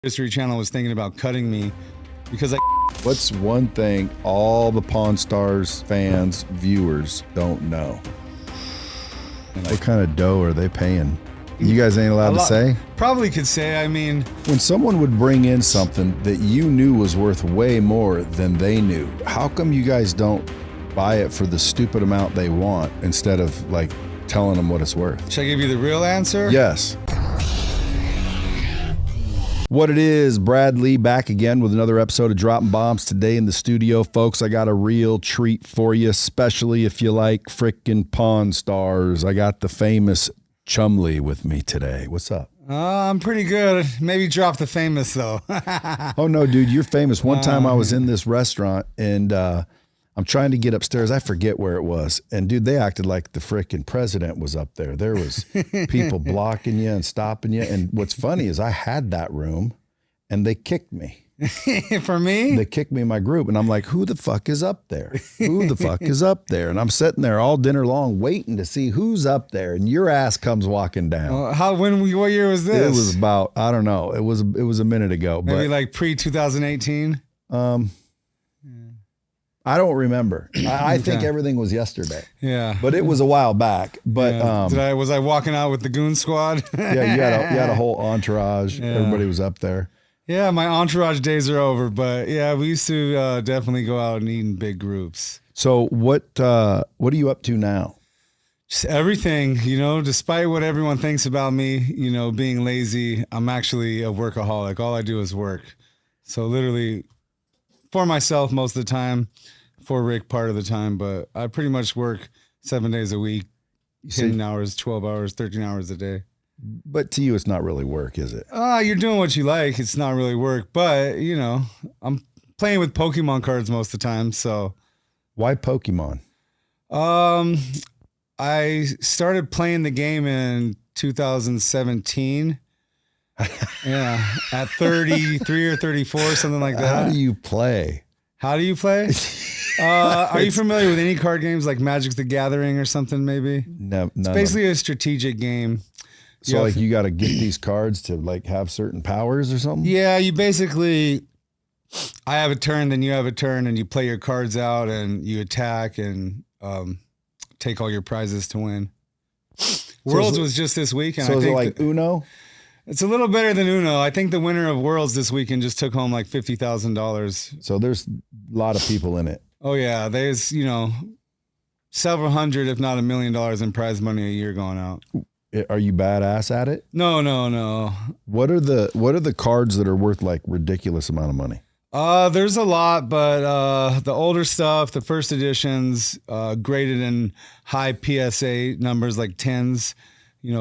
History Channel was thinking about cutting me because What's one thing all the Pawn Stars fans, viewers don't know? What kind of dough are they paying? You guys ain't allowed to say? Probably could say. I mean, when someone would bring in something that you knew was worth way more than they knew, how come you guys don't buy it for the stupid amount they want instead of like telling them what it's worth? Should I give you the real answer? Yes. What it is, Brad Lee back again with another episode of Dropping Bombs. Today in the studio, folks, I got a real treat for you, especially if you like frickin' Pawn Stars. I got the famous Chumley with me today. What's up? I'm pretty good. Maybe drop the famous, though. Oh, no, dude, you're famous. One time I was in this restaurant, and I'm trying to get upstairs. I forget where it was. And, dude, they acted like the frickin' president was up there. There was people blocking you and stopping you. And what's funny is I had that room, and they kicked me. For me? They kicked me in my group. And I'm like, who the fuck is up there? Who the fuck is up there? And I'm sitting there all dinner long waiting to see who's up there. And your ass comes walking down. What year was this? It was about, I don't know. It was a minute ago. Maybe like pre-2018? I don't remember. I think everything was yesterday. Yeah. But it was a while back. But yeah. Was I walking out with the goon squad? Yeah, you had a whole entourage. Yeah. Everybody was up there. Yeah, my entourage days are over, but yeah, we used to definitely go out and eat in big groups. So what are you up to now? Just everything, despite what everyone thinks about me, being lazy, I'm actually a workaholic. All I do is work. So literally for myself most of the time, for Rick part of the time, but I pretty much work 7 days a week, 10 hours, 12 hours, 13 hours a day. But to you, it's not really work, is it? You're doing what you like. It's not really work, but I'm playing with Pokémon cards most of the time. So, why Pokémon? I started playing the game in 2017. Yeah, at 33 or 34, something like that. How do you play? Are you familiar with any card games like Magic the Gathering or something? Maybe. No. It's basically a strategic game. So you got to get these cards to like have certain powers or something? Yeah, you basically, I have a turn, then you have a turn, and you play your cards out and you attack and take all your prizes to win. Worlds was just this weekend. So is it like Uno? It's a little better than Uno. I think the winner of Worlds this weekend just took home like $50,000. So there's a lot of people in it. Oh yeah, there's several hundred, if not $1 million in prize money a year going out. Are you badass at it? No. What are the cards that are worth like ridiculous amount of money? There's a lot, but the older stuff, the first editions, graded in high PSA numbers like 10s,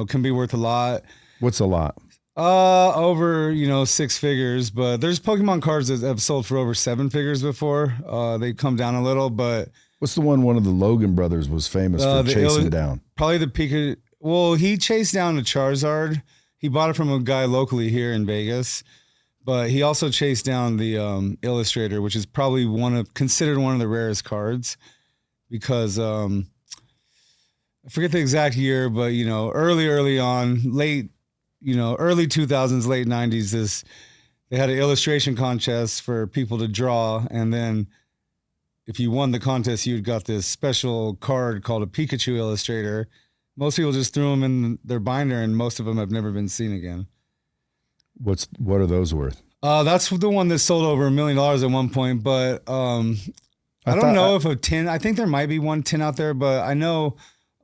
can be worth a lot. What's a lot? Over, 6 figures, but there's Pokemon cards that have sold for over 7 figures before. They come down a little, but what's the one of the Logan brothers was famous for chasing down? Probably the Pikachu. Well, he chased down a Charizard. He bought it from a guy locally here in Vegas, but he also chased down the Illustrator, which is probably considered one of the rarest cards because I forget the exact year, but early on, early 2000s, late 90s, they had an illustration contest for people to draw, and then if you won the contest, you got this special card called a Pikachu Illustrator. Most people just threw them in their binder, and most of them have never been seen again. What are those worth? That's the one that sold over $1 million at one point, but I don't know if a 10. I think there might be one 10 out there, but I know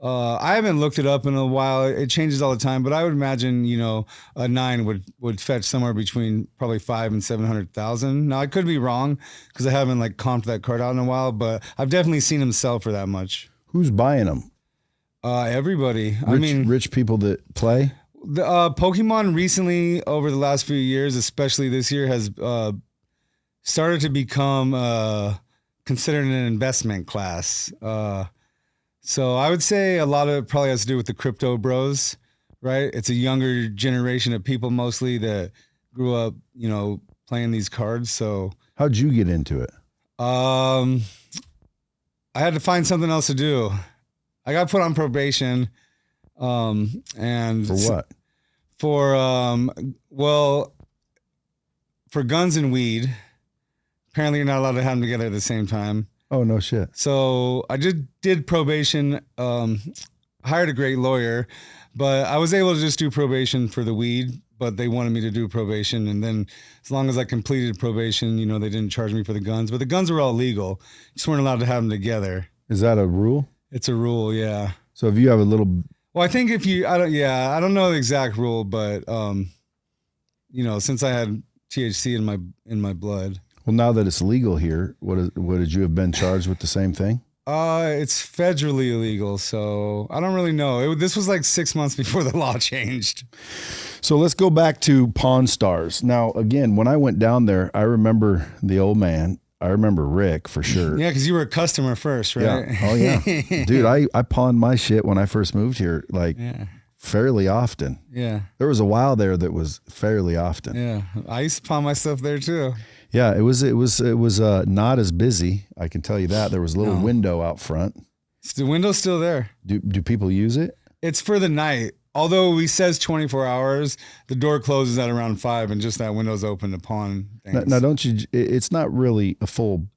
I haven't looked it up in a while. It changes all the time, but I would imagine a 9 would fetch somewhere between probably 500,000 and 700,000. Now I could be wrong because I haven't like comped that card out in a while, but I've definitely seen them sell for that much. Who's buying them? Everybody. Rich people that play. The Pokemon recently, over the last few years, especially this year, has started to become considered an investment class. So I would say a lot of it probably has to do with the crypto bros, right? It's a younger generation of people mostly that grew up, playing these cards. So how'd you get into it? I had to find something else to do. I got put on probation. And for what? For, well, for guns and weed. Apparently, you're not allowed to have them together at the same time. Oh, no shit. So I did probation, hired a great lawyer, but I was able to just do probation for the weed, but they wanted me to do probation. And then as long as I completed probation, you know, they didn't charge me for the guns, but the guns were all legal. Just weren't allowed to have them together. Is that a rule? It's a rule, yeah. So if you have a little... Well, I think I don't know the exact rule, but, you know, since I had THC in my blood. Well, now that it's legal here, would you have been charged with the same thing? It's federally illegal, so I don't really know. This was like 6 months before the law changed. So let's go back to Pawn Stars. Now, again, when I went down there, I remember the old man. I remember Rick for sure. Yeah, because you were a customer first, right? Yeah. Oh, yeah. Dude, I pawned my shit when I first moved here, like fairly often. Yeah. There was a while there that was fairly often. Yeah. I used to pawn my stuff there too. Yeah, it was not as busy. I can tell you that. There was a little window out front. The window's still there. Do people use it? It's for the night. Although he says 24 hours, the door closes at around 5 and just that window's open to pawn things. Now don't you, it's not really a full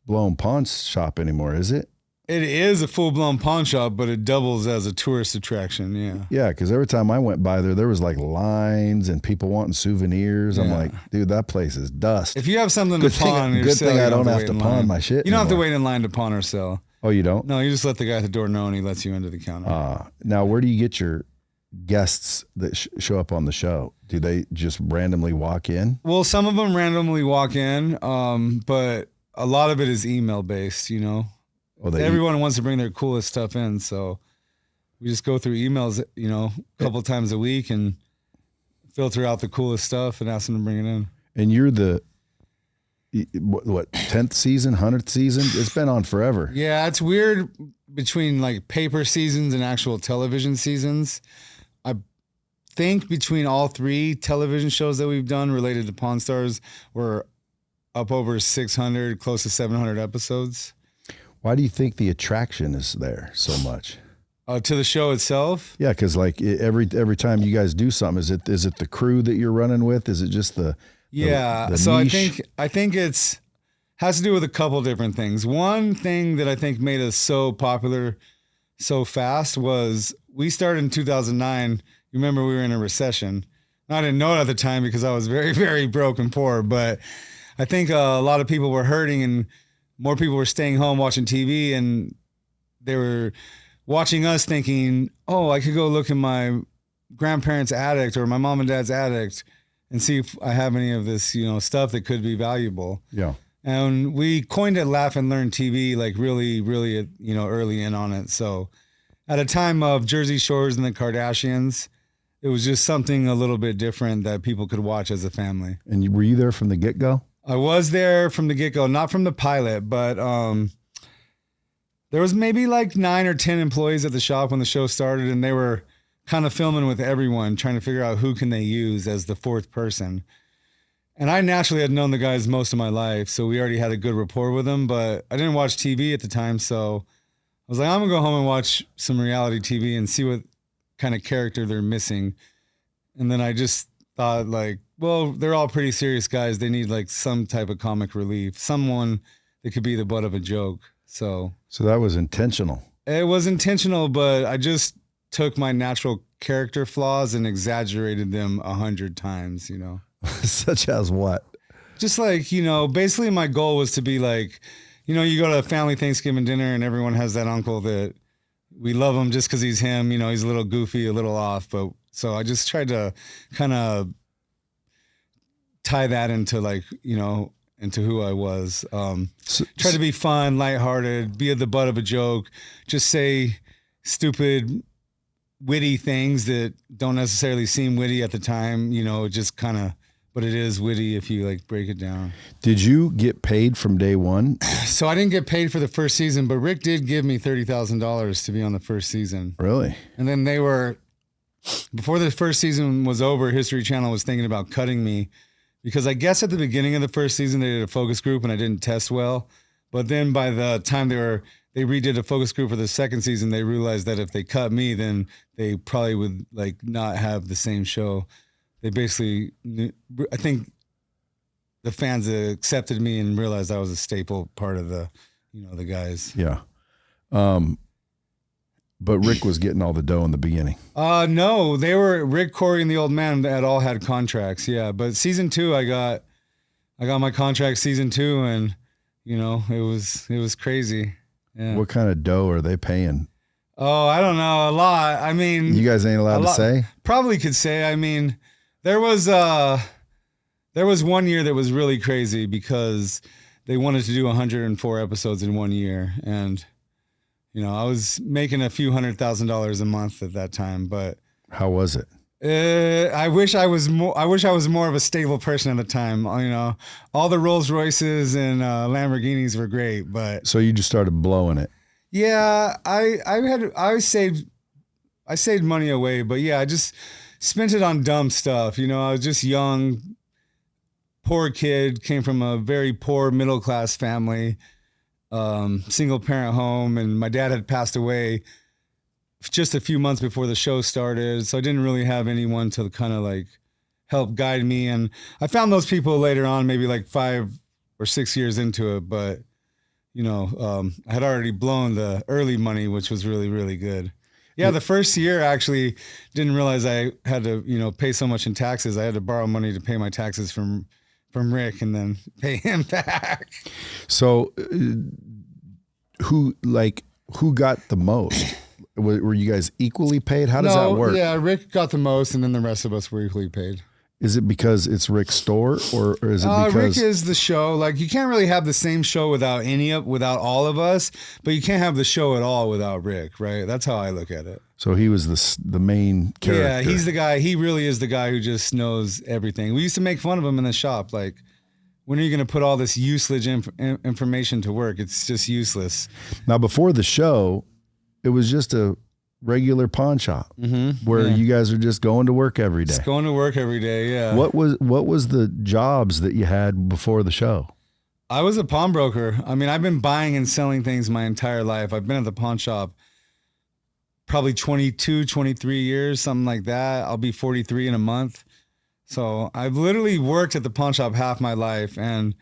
blown pawn shop anymore, is it? It is a full-blown pawn shop, but it doubles as a tourist attraction, yeah. Yeah, because every time I went by there was like lines and people wanting souvenirs. Yeah. I'm like, dude, that place is dust. If you have something to pawn, good thing I don't have to pawn my shit. You don't have to wait in line to pawn or sell. Oh, you don't? No, you just let the guy at the door know and he lets you into the counter. Now, where do you get your guests that show up on the show? Do they just randomly walk in? Well, some of them randomly walk in, but a lot of it is email-based, you know. Well, everyone wants to bring their coolest stuff in, so we just go through emails, you know, a couple times a week and filter out the coolest stuff and ask them to bring it in. And you're the, what 10th season, 100th season? It's been on forever. Yeah, it's weird between like paper seasons and actual television seasons. I think between all 3 television shows that we've done related to Pawn Stars, we're up over 600, close to 700 episodes. Why do you think the attraction is there so much? To the show itself? Yeah, because like every time you guys do something, is it the crew that you're running with? Is it just the so niche? I think it's has to do with a couple different things. One thing that I think made us so popular so fast was we started in 2009. You remember we were in a recession. I didn't know it at the time because I was very, very broke and poor, but I think a lot of people were hurting and more people were staying home watching TV, and they were watching us thinking, oh, I could go look in my grandparents' attic or my mom and dad's attic and see if I have any of this, you know, stuff that could be valuable. Yeah. And we coined it Laugh and Learn TV, like really, really, you know, early in on it. So at a time of Jersey Shores and the Kardashians, it was just something a little bit different that people could watch as a family. And were you there from the get-go? I was there from the get-go, not from the pilot, but there was maybe like 9 or 10 employees at the shop when the show started, and they were kind of filming with everyone, trying to figure out who can they use as the 4th person. And I naturally had known the guys most of my life, so we already had a good rapport with them, but I didn't watch TV at the time, so I was like, I'm going to go home and watch some reality TV and see what kind of character they're missing. And then I just thought like, well, they're all pretty serious guys. They need like some type of comic relief, someone that could be the butt of a joke. So that was intentional. It was intentional, but I just took my natural character flaws and exaggerated them 100 times, you know. Such as what? Just like, you know, basically my goal was to be like, you know, you go to a family Thanksgiving dinner and everyone has that uncle that we love him just because he's him, you know, he's a little goofy, a little off. But so I just tried to kind of tie that into like, you know, into who I was. Try to be fun, lighthearted, be at the butt of a joke, just say stupid, witty things that don't necessarily seem witty at the time, you know, just kind of, but it is witty if you like break it down. Did you get paid from day one? So I didn't get paid for the first season, but Rick did give me $30,000 to be on the first season. Really? And then they were, before the first season was over, History Channel was thinking about cutting me because I guess at the beginning of the first season, they did a focus group and I didn't test well. But then by the time they redid a focus group for the second season, they realized that if they cut me, then they probably would like not have the same show. They basically, I think the fans accepted me and realized I was a staple part of the, the guys. Yeah. But Rick was getting all the dough in the beginning. No, they were Rick, Corey, and the old man that all had contracts. Yeah. But season 2, I got my contract season 2, and it was crazy. Yeah. What kind of dough are they paying? Oh, I don't know. A lot. I mean, you guys ain't allowed to say? Probably could say. I mean, there was 1 year that was really crazy because they wanted to do 104 episodes in 1 year. And, I was making a few $100,000 a month at that time, but how was it? I wish I was more of a stable person at the time. All the Rolls Royces and Lamborghinis were great, but so you just started blowing it. Yeah, I saved money away, but yeah, I just spent it on dumb stuff. I was just young, poor kid, came from a very poor middle class family, single parent home, and my dad had passed away just a few months before the show started, so I didn't really have anyone to kind of like help guide me. And I found those people later on, maybe like 5 or 6 years into it, but I had already blown the early money, which was really, really good. Yeah, the first year I actually didn't realize I had to, pay so much in taxes. I had to borrow money to pay my taxes from Rick and then pay him back. So who got the most? Were you guys equally paid? How does that work? Yeah, Rick got the most, and then the rest of us were equally paid. Is it because it's Rick's store, or is it because Rick is the show? Like, you can't really have the same show without all of us, but you can't have the show at all without Rick, right? That's how I look at it. So he was the main character. Yeah, he's the guy. He really is the guy who just knows everything. We used to make fun of him in the shop. Like, when are you going to put all this useless information to work? It's just useless. Now, before the show, it was just a regular pawn shop where you guys are just going to work every day. Just going to work every day, yeah. What was the jobs that you had before the show? I was a pawnbroker. I mean, I've been buying and selling things my entire life. I've been at the pawn shop probably 22, 23 years, something like that. I'll be 43 in a month. So I've literally worked at the pawn shop half my life, and,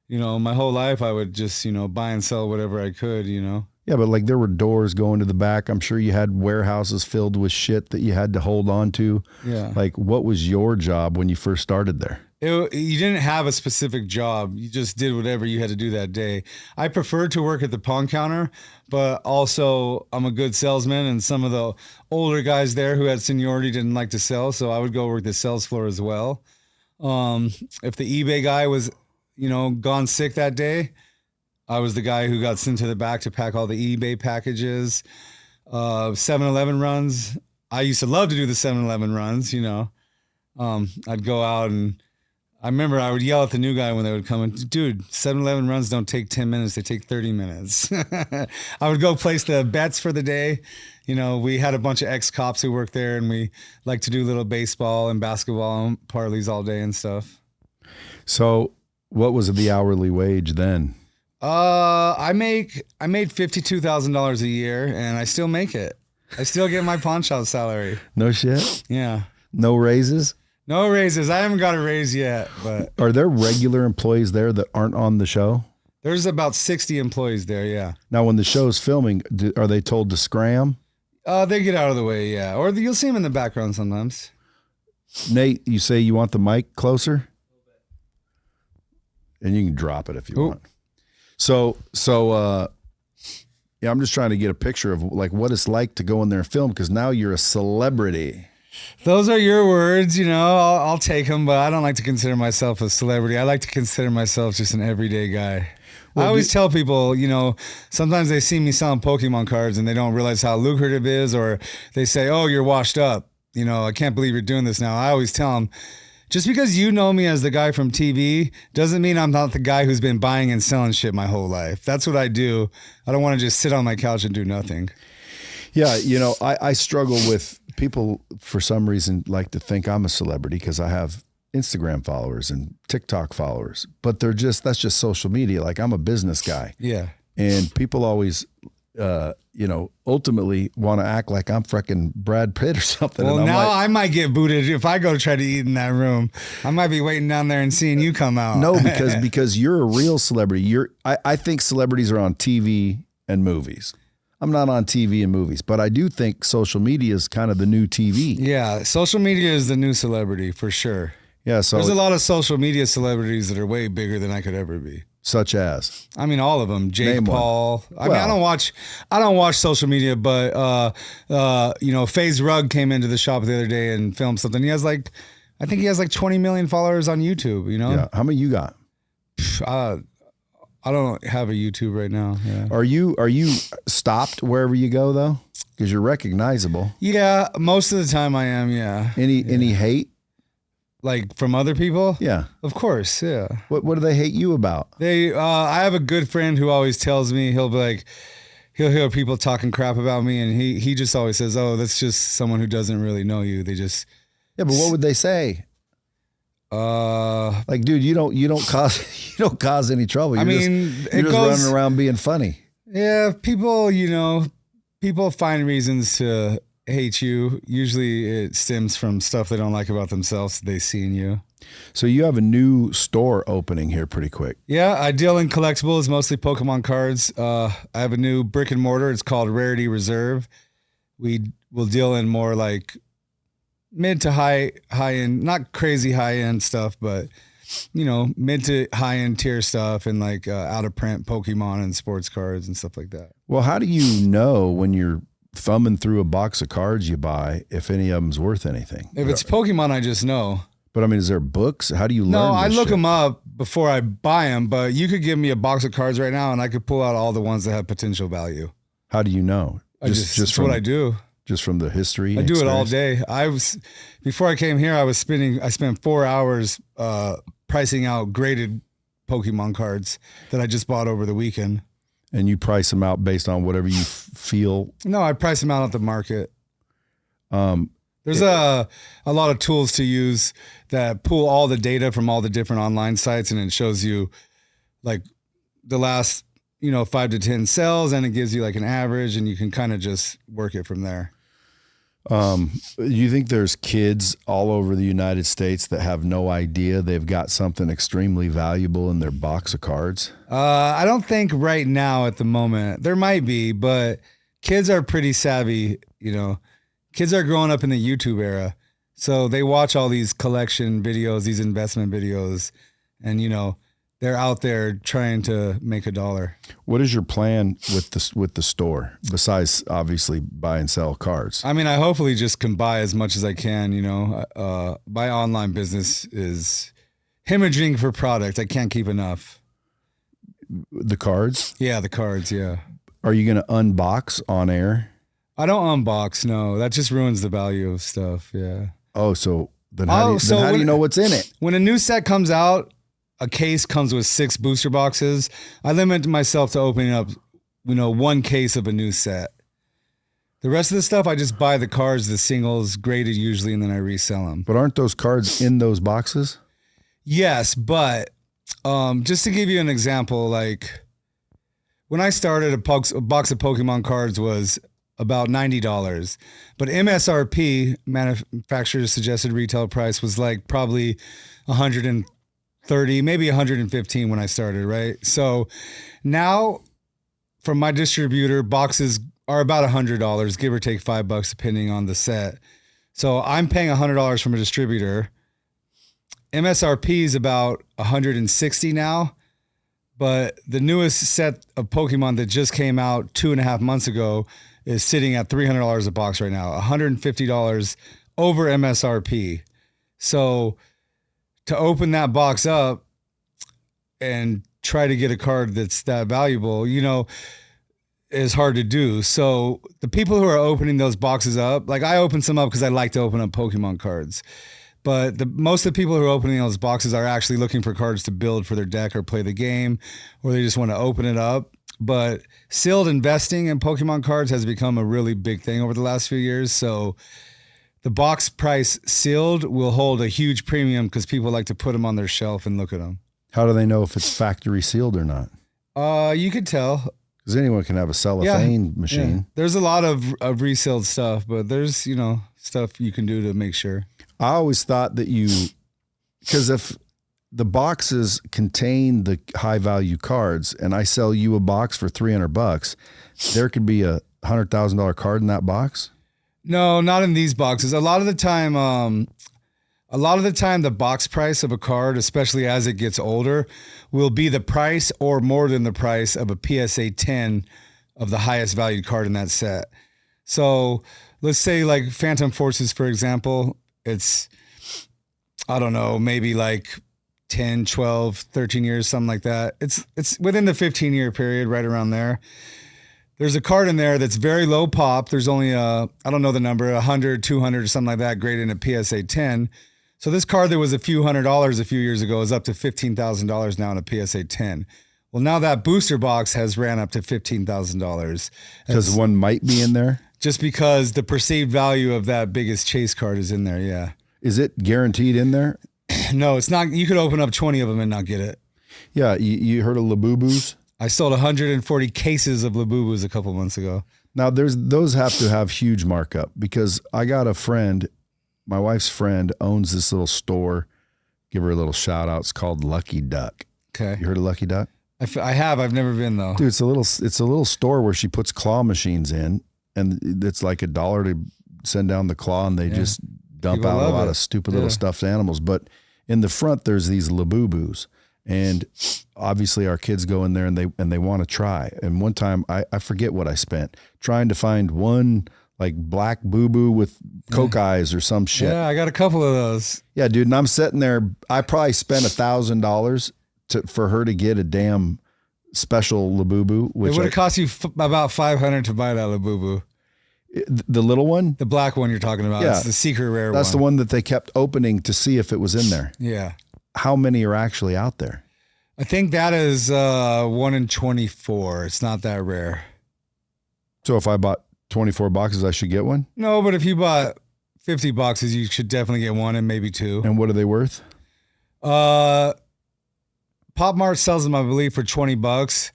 my whole life I would just, buy and sell whatever I could, Yeah, but like there were doors going to the back. I'm sure you had warehouses filled with shit that you had to hold on to. Yeah. Like, what was your job when you first started there? You didn't have a specific job. You just did whatever you had to do that day. I preferred to work at the pawn counter, but also I'm a good salesman, and some of the older guys there who had seniority didn't like to sell, so I would go work the sales floor as well. If the eBay guy was, gone sick that day, I was the guy who got sent to the back to pack all the eBay packages. 7-Eleven runs. I used to love to do the 7-Eleven runs, I'd go out, and I remember I would yell at the new guy when they would come in, dude, 7-Eleven runs don't take 10 minutes, they take 30 minutes. I would go place the bets for the day. We had a bunch of ex-cops who worked there, and we like to do little baseball and basketball and parlays all day and stuff. So what was the hourly wage then? I made $52,000 a year, and I still make it. I still get my pawn shop salary. No shit? Yeah. No raises? No raises. I haven't got a raise yet, but are there regular employees there that aren't on the show? There's about 60 employees there, yeah. Now, when the show's filming, are they told to scram? They get out of the way, yeah. Or you'll see them in the background sometimes. Nate, you say you want the mic closer? And you can drop it if you want. So, yeah, I'm just trying to get a picture of like what it's like to go in there and film, because now you're a celebrity. Those are your words, I'll take them, but I don't like to consider myself a celebrity. I like to consider myself just an everyday guy. Well, I always tell people, sometimes they see me selling Pokémon cards and they don't realize how lucrative it is, or they say, oh, you're washed up. I can't believe you're doing this now. I always tell them, just because you know me as the guy from TV doesn't mean I'm not the guy who's been buying and selling shit my whole life. That's what I do. I don't want to just sit on my couch and do nothing. Yeah, I struggle with people, for some reason, like to think I'm a celebrity because I have Instagram followers and TikTok followers, but that's just social media. Like, I'm a business guy. Yeah. And people always ultimately want to act like I'm freaking Brad Pitt or something. Well, and now I might get booted if I go try to eat in that room. I might be waiting down there and seeing you come out. No, because you're a real celebrity. I think celebrities are on TV and movies. I'm not on TV and movies, but I do think social media is kind of the new TV. Yeah, social media is the new celebrity for sure. Yeah, so there's a lot of social media celebrities that are way bigger than I could ever be. Such as? I mean, all of them. Jake Name Paul. One. I don't watch social media, but FaZe Rug came into the shop the other day and filmed something. I think he has like 20 million followers on YouTube. Yeah. How many you got? I don't have a YouTube right now. Yeah. Are you stopped wherever you go though? Because you're recognizable. Yeah, most of the time I am. Yeah. Any hate? Like from other people? Yeah. Of course, yeah. What do they hate you about? I have a good friend who always tells me, he'll hear people talking crap about me, and he just always says, "Oh, that's just someone who doesn't really know you. They just..." Yeah, but what would they say? Like, dude, you don't cause any trouble. You're just running around being funny. Yeah, people find reasons to hate you. Usually it stems from stuff they don't like about themselves they see in you. So you have a new store opening here pretty quick. Yeah, I deal in collectibles, mostly Pokemon cards. I have a new brick and mortar. It's called Rarity Reserve. We will deal in more like mid to high end, not crazy high end stuff, but mid to high end tier stuff, and like out of print Pokemon and sports cards and stuff like that. Well, how do you know when you're thumbing through a box of cards you buy if any of them's worth anything? If it's Pokemon, I just know. But I mean, is there books? How do you learn? No, I look shit? them up before I buy them, but you could give me a box of cards right now and I could pull out all the ones that have potential value. How do you know? Just from what I do. Just from the history? I do it all day. Before I came here, I spent 4 hours pricing out graded Pokemon cards that I just bought over the weekend. And you price them out based on whatever you feel? No, I price them out at the market. There's a lot of tools to use that pull all the data from all the different online sites, and it shows you like the last 5 to 10 sales, and it gives you like an average, and you can kind of just work it from there. You think there's kids all over the United States that have no idea they've got something extremely valuable in their box of cards? I don't think right now at the moment. There might be, but kids are pretty savvy, Kids are growing up in the YouTube era. So they watch all these collection videos, these investment videos, and they're out there trying to make $1. What is your plan with the store besides obviously buy and sell cards? I mean, I hopefully just can buy as much as I can. My online business is hemorrhaging for product. I can't keep enough. The cards? Yeah, the cards. Yeah. Are you going to unbox on air? I don't unbox. No, that just ruins the value of stuff. Yeah. Oh, so then how do you know what's in it? When a new set comes out, a case comes with 6 booster boxes. I limit myself to opening up, 1 case of a new set. The rest of the stuff, I just buy the cards, the singles, graded usually, and then I resell them. But aren't those cards in those boxes? Yes, but just to give you an example, like when I started, a box of Pokemon cards was about $90, but MSRP, manufacturer's suggested retail price, was like probably $130, maybe $115 when I started, right? So now from my distributor, boxes are about $100, give or take $5 depending on the set. So I'm paying $100 from a distributor. MSRP is about $160 now, but the newest set of Pokemon that just came out 2.5 months ago is sitting at $300 a box right now, $150 over MSRP. So to open that box up and try to get a card that's that valuable, is hard to do. So the people who are opening those boxes up, like I open some up because I like to open up Pokemon cards, but most of the people who are opening those boxes are actually looking for cards to build for their deck or play the game, or they just want to open it up. But sealed investing in Pokemon cards has become a really big thing over the last few years. So the box price sealed will hold a huge premium because people like to put them on their shelf and look at them. How do they know if it's factory sealed or not? You could tell. Because anyone can have a cellophane machine. Yeah. There's a lot of resale stuff, but there's, stuff you can do to make sure. I always thought that because if the boxes contain the high value cards and I sell you a box for $300, there could be a $100,000 card in that box. No, not in these boxes. A lot of the time, the box price of a card, especially as it gets older, will be the price or more than the price of a PSA 10 of the highest valued card in that set. So let's say like Phantom Forces, for example, it's, I don't know, maybe like 10, 12, 13 years, something like that. It's within the 15-year period, right around there. There's a card in there that's very low pop. There's only I don't know the number, 100, 200 or something like that, graded in a PSA 10. So this card that was a few $100s a few years ago is up to $15,000 now in a PSA 10. Well, now that booster box has ran up to $15,000. Because one might be in there? Just because the perceived value of that biggest chase card is in there, yeah. Is it guaranteed in there? No, it's not. You could open up 20 of them and not get it. Yeah, you heard of Labubus? I sold 140 cases of Labubus a couple months ago. Now, those have to have huge markup because I got a friend, my wife's friend owns this little store. Give her a little shout out. It's called Lucky Duck. Okay. You heard of Lucky Duck? I have. I've never been though. Dude, it's a little store where she puts claw machines in, and it's like $1 to send down the claw, and they just dump People out a lot it. of stupid little stuffed animals. But in the front, there's these Labubus. And obviously our kids go in there and they want to try. And one time I forget what I spent trying to find one like black boo-boo with coke eyes or some shit. Yeah, I got a couple of those. Yeah, dude. And I'm sitting there. I probably spent $1,000 for her to get a damn special Labubu. Which It would have cost you about $500 to buy that Labubu. The little one? The black one you're talking about. Yeah. It's the secret rare one. That's the one that they kept opening to see if it was in there. Yeah. How many are actually out there? I think that is 1 in 24. It's not that rare. So if I bought 24 boxes, I should get one? No, but if you bought 50 boxes, you should definitely get one and maybe two. And what are they worth? Pop Mart sells them, I believe, for $20.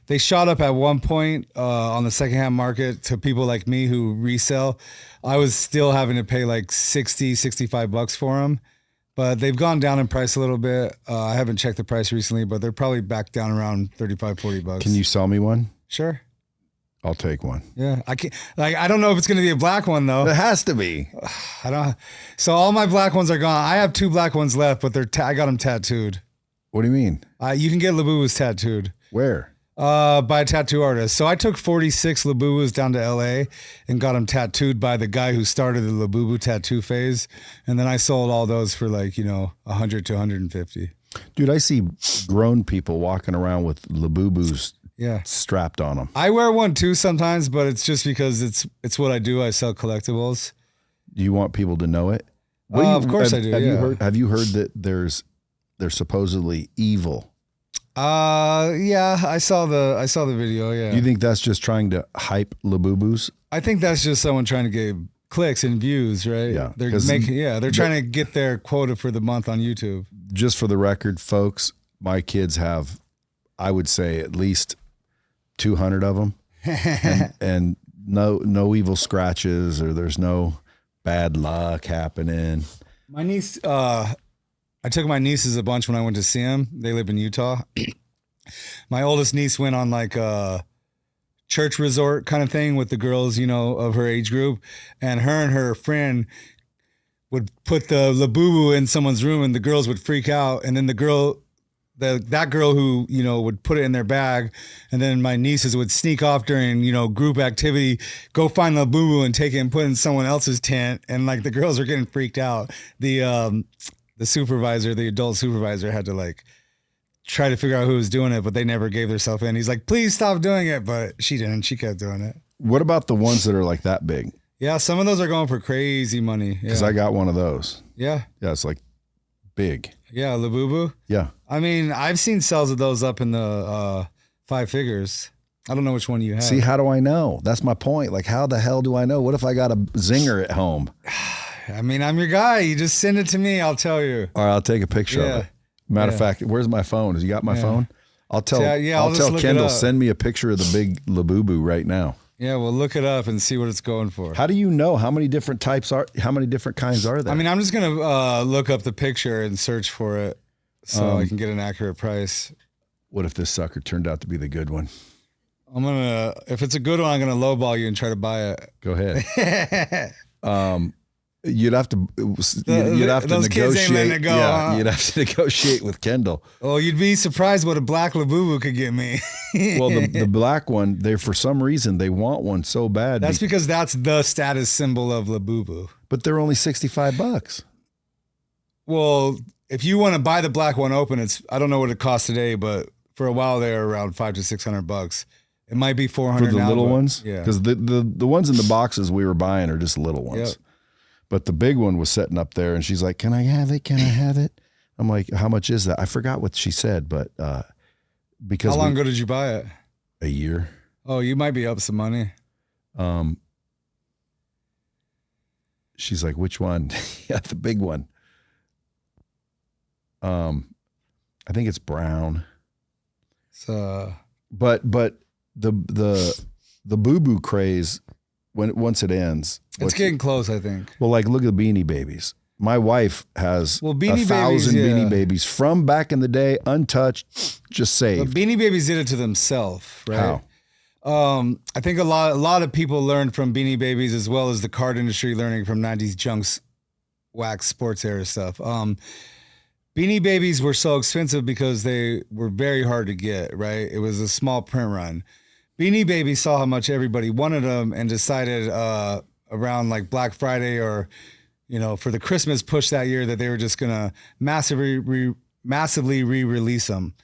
They shot up at one point on the secondhand market to people like me who resell. I was still having to pay like $65 for them. But they've gone down in price a little bit. I haven't checked the price recently, but they're probably back down around $35-40. Can you sell me one? Sure. I'll take one. Yeah, I can't. Like, I don't know if it's going to be a black one though. It has to be. I don't. So all my black ones are gone. I have 2 black ones left, but I got them tattooed. What do you mean? You can get Labubus tattooed. Where? By a tattoo artist. So I took 46 Labubus down to LA and got them tattooed by the guy who started the Labubu tattoo phase. And then I sold all those for like, 100 to 150. Dude, I see grown people walking around with Labubus strapped on them. I wear one too sometimes, but it's just because it's what I do. I sell collectibles. Do you want people to know it? Of course I do. Have you heard that they're supposedly evil? Yeah, I saw the video. Yeah. Do you think that's just trying to hype Labubus? I think that's just someone trying to get clicks and views, right? Yeah. They're trying to get their quota for the month on YouTube. Just for the record, folks, my kids have, I would say, at least 200 of them, and no evil scratches, or there's no bad luck happening. My niece, I took my nieces a bunch when I went to see them. They live in Utah. My oldest niece went on like a church resort kind of thing with the girls, of her age group. And her friend would put the Labubu in someone's room and the girls would freak out. And then that girl who, would put it in their bag. And then my nieces would sneak off during, group activity, go find the Labubu and take it and put it in someone else's tent. And like the girls are getting freaked out. The supervisor, the adult supervisor, had to like try to figure out who was doing it, but they never gave themselves in. He's like, please stop doing it. But she didn't. She kept doing it. What about the ones that are like that big? Yeah, some of those are going for crazy money. Because I got one of those. Yeah. Yeah, it's like big. Yeah, Labubu. Yeah. I mean, I've seen sales of those up in the 5 figures. I don't know which one you have. See, how do I know? That's my point. Like, how the hell do I know? What if I got a zinger at home? I mean, I'm your guy. You just send it to me. I'll tell you. All right, I'll take a picture of it. Matter of fact, where's my phone? Has you got my phone? I'll tell I'll just look it Kendall, up. send me a picture of the big Labubu right now. Yeah, well, look it up and see what it's going for. How do you know how many different kinds are there? I mean, I'm just gonna look up the picture and search for it so I can get an accurate price. What if this sucker turned out to be the good one? If it's a good one, I'm gonna lowball you and try to buy it. Go ahead. You'd have to those negotiate. kids ain't letting it go, huh? You'd have to negotiate with Kendall. Oh, you'd be surprised what a black Labubu could get me. Well, the black one, for some reason they want one so bad. That's because that's the status symbol of Labubu. But they're only $65. Well, if you want to buy the black one open, I don't know what it costs today, but for a while they were around $500 to $600. It might be $400 for the now, little ones. Yeah, because the ones in the boxes we were buying are just little ones. Yep. But the big one was sitting up there, and she's like, "Can I have it? Can I have it?" I'm like, "How much is that?" I forgot what she said, but because how long ago did you buy it? A year. Oh, you might be up some money. She's like, "Which one?" Yeah, the big one. I think it's brown. So, but the boo boo craze once it ends, it's getting close, I think. Well, like look at the Beanie Babies. My wife has Beanie 1,000 Babies, Beanie Babies from back in the day, untouched, just saved. But Beanie Babies did it to themselves, right? How? I think a lot of people learned from Beanie Babies as well as the card industry learning from 90s junks, wax, sports era stuff. Beanie Babies were so expensive because they were very hard to get, right? It was a small print run. Beanie Babies saw how much everybody wanted them and decided around like Black Friday or, for the Christmas push that year that they were just going to massively re-release them.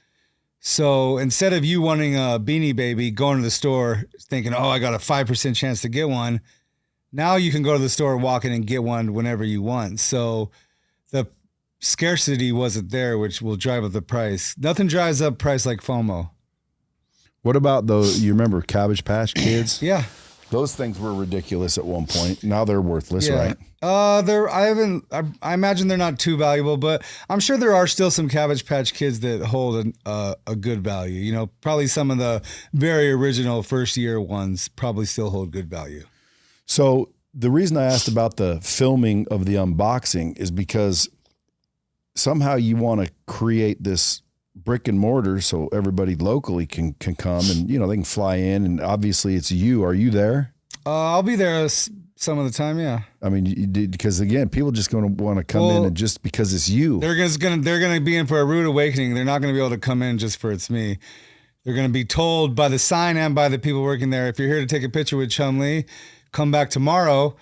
So instead of you wanting a Beanie Baby, going to the store thinking, oh, I got a 5% chance to get one, now you can go to the store, walk in and get one whenever you want. So the scarcity wasn't there, which will drive up the price. Nothing drives up price like FOMO. What about those? You remember Cabbage Patch Kids? Yeah. Those things were ridiculous at one point. Now they're worthless, right? I imagine they're not too valuable, but I'm sure there are still some Cabbage Patch Kids that hold a good value. Probably some of the very original first year ones probably still hold good value. So the reason I asked about the filming of the unboxing is because somehow you want to create this brick and mortar so everybody locally can come and, they can fly in, and obviously it's you. Are you there? I'll be there some of the time. Yeah. I mean, because again, people just going to want to come in and just because it's you, they're going to be in for a rude awakening. They're not going to be able to come in just for it's me. They're going to be told by the sign and by the people working there, if you're here to take a picture with Chumlee, come back tomorrow.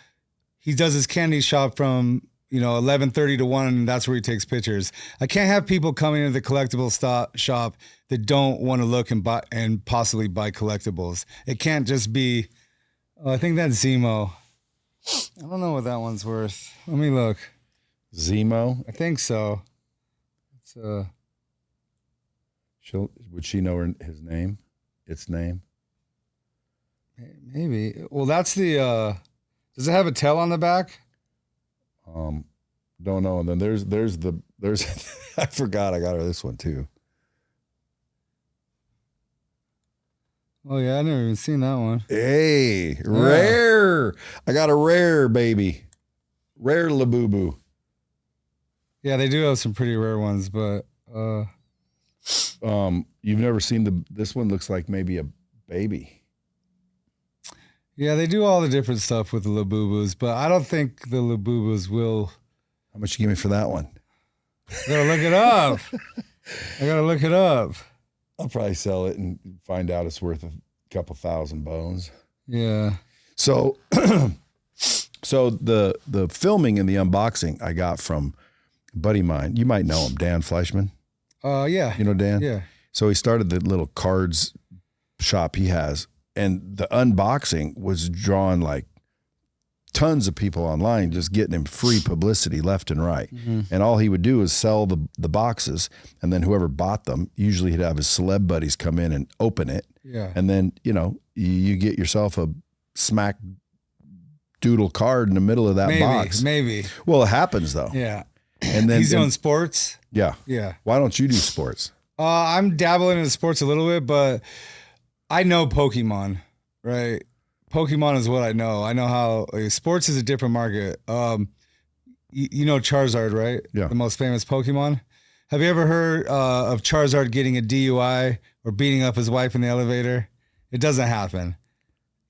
He does his candy shop from 11:30 to 1, and that's where he takes pictures. I can't have people coming into the collectible shop that don't want to look and buy and possibly buy collectibles. It can't just be, I think that's Zemo. I don't know what that one's worth. Let me look. Zemo? I think so. It's would she know his name? Its name? Maybe. Well, that's the, does it have a tail on the back? Don't know. And then there's I forgot I got her this one too. Oh yeah, I never even seen that one. Hey, rare. I got a rare baby. Rare Labubu. Yeah, they do have some pretty rare ones, but you've never seen this one looks like maybe a baby. Yeah, they do all the different stuff with the Labubus, but I don't think the Labubus will. How much you give me for that one? I gotta look it up. I'll probably sell it and find out it's worth a couple thousand bones. Yeah. So, the filming and the unboxing I got from a buddy of mine. You might know him, Dan Fleischman. Yeah. You know Dan? Yeah. So he started the little cards shop he has. And the unboxing was drawing like tons of people online, just getting him free publicity left and right. Mm-hmm. And all he would do is sell the boxes. And then whoever bought them, usually he'd have his celeb buddies come in and open it. Yeah. And then, you get yourself a smack doodle card in the middle of that box. Maybe. Well, it happens though. Yeah. And then he's doing sports. Yeah. Yeah. Why don't you do sports? I'm dabbling in sports a little bit, but I know Pokemon, right? Pokemon is what I know. I know how sports is a different market. You know Charizard, right? Yeah. The most famous Pokemon. Have you ever heard of Charizard getting a DUI or beating up his wife in the elevator? It doesn't happen.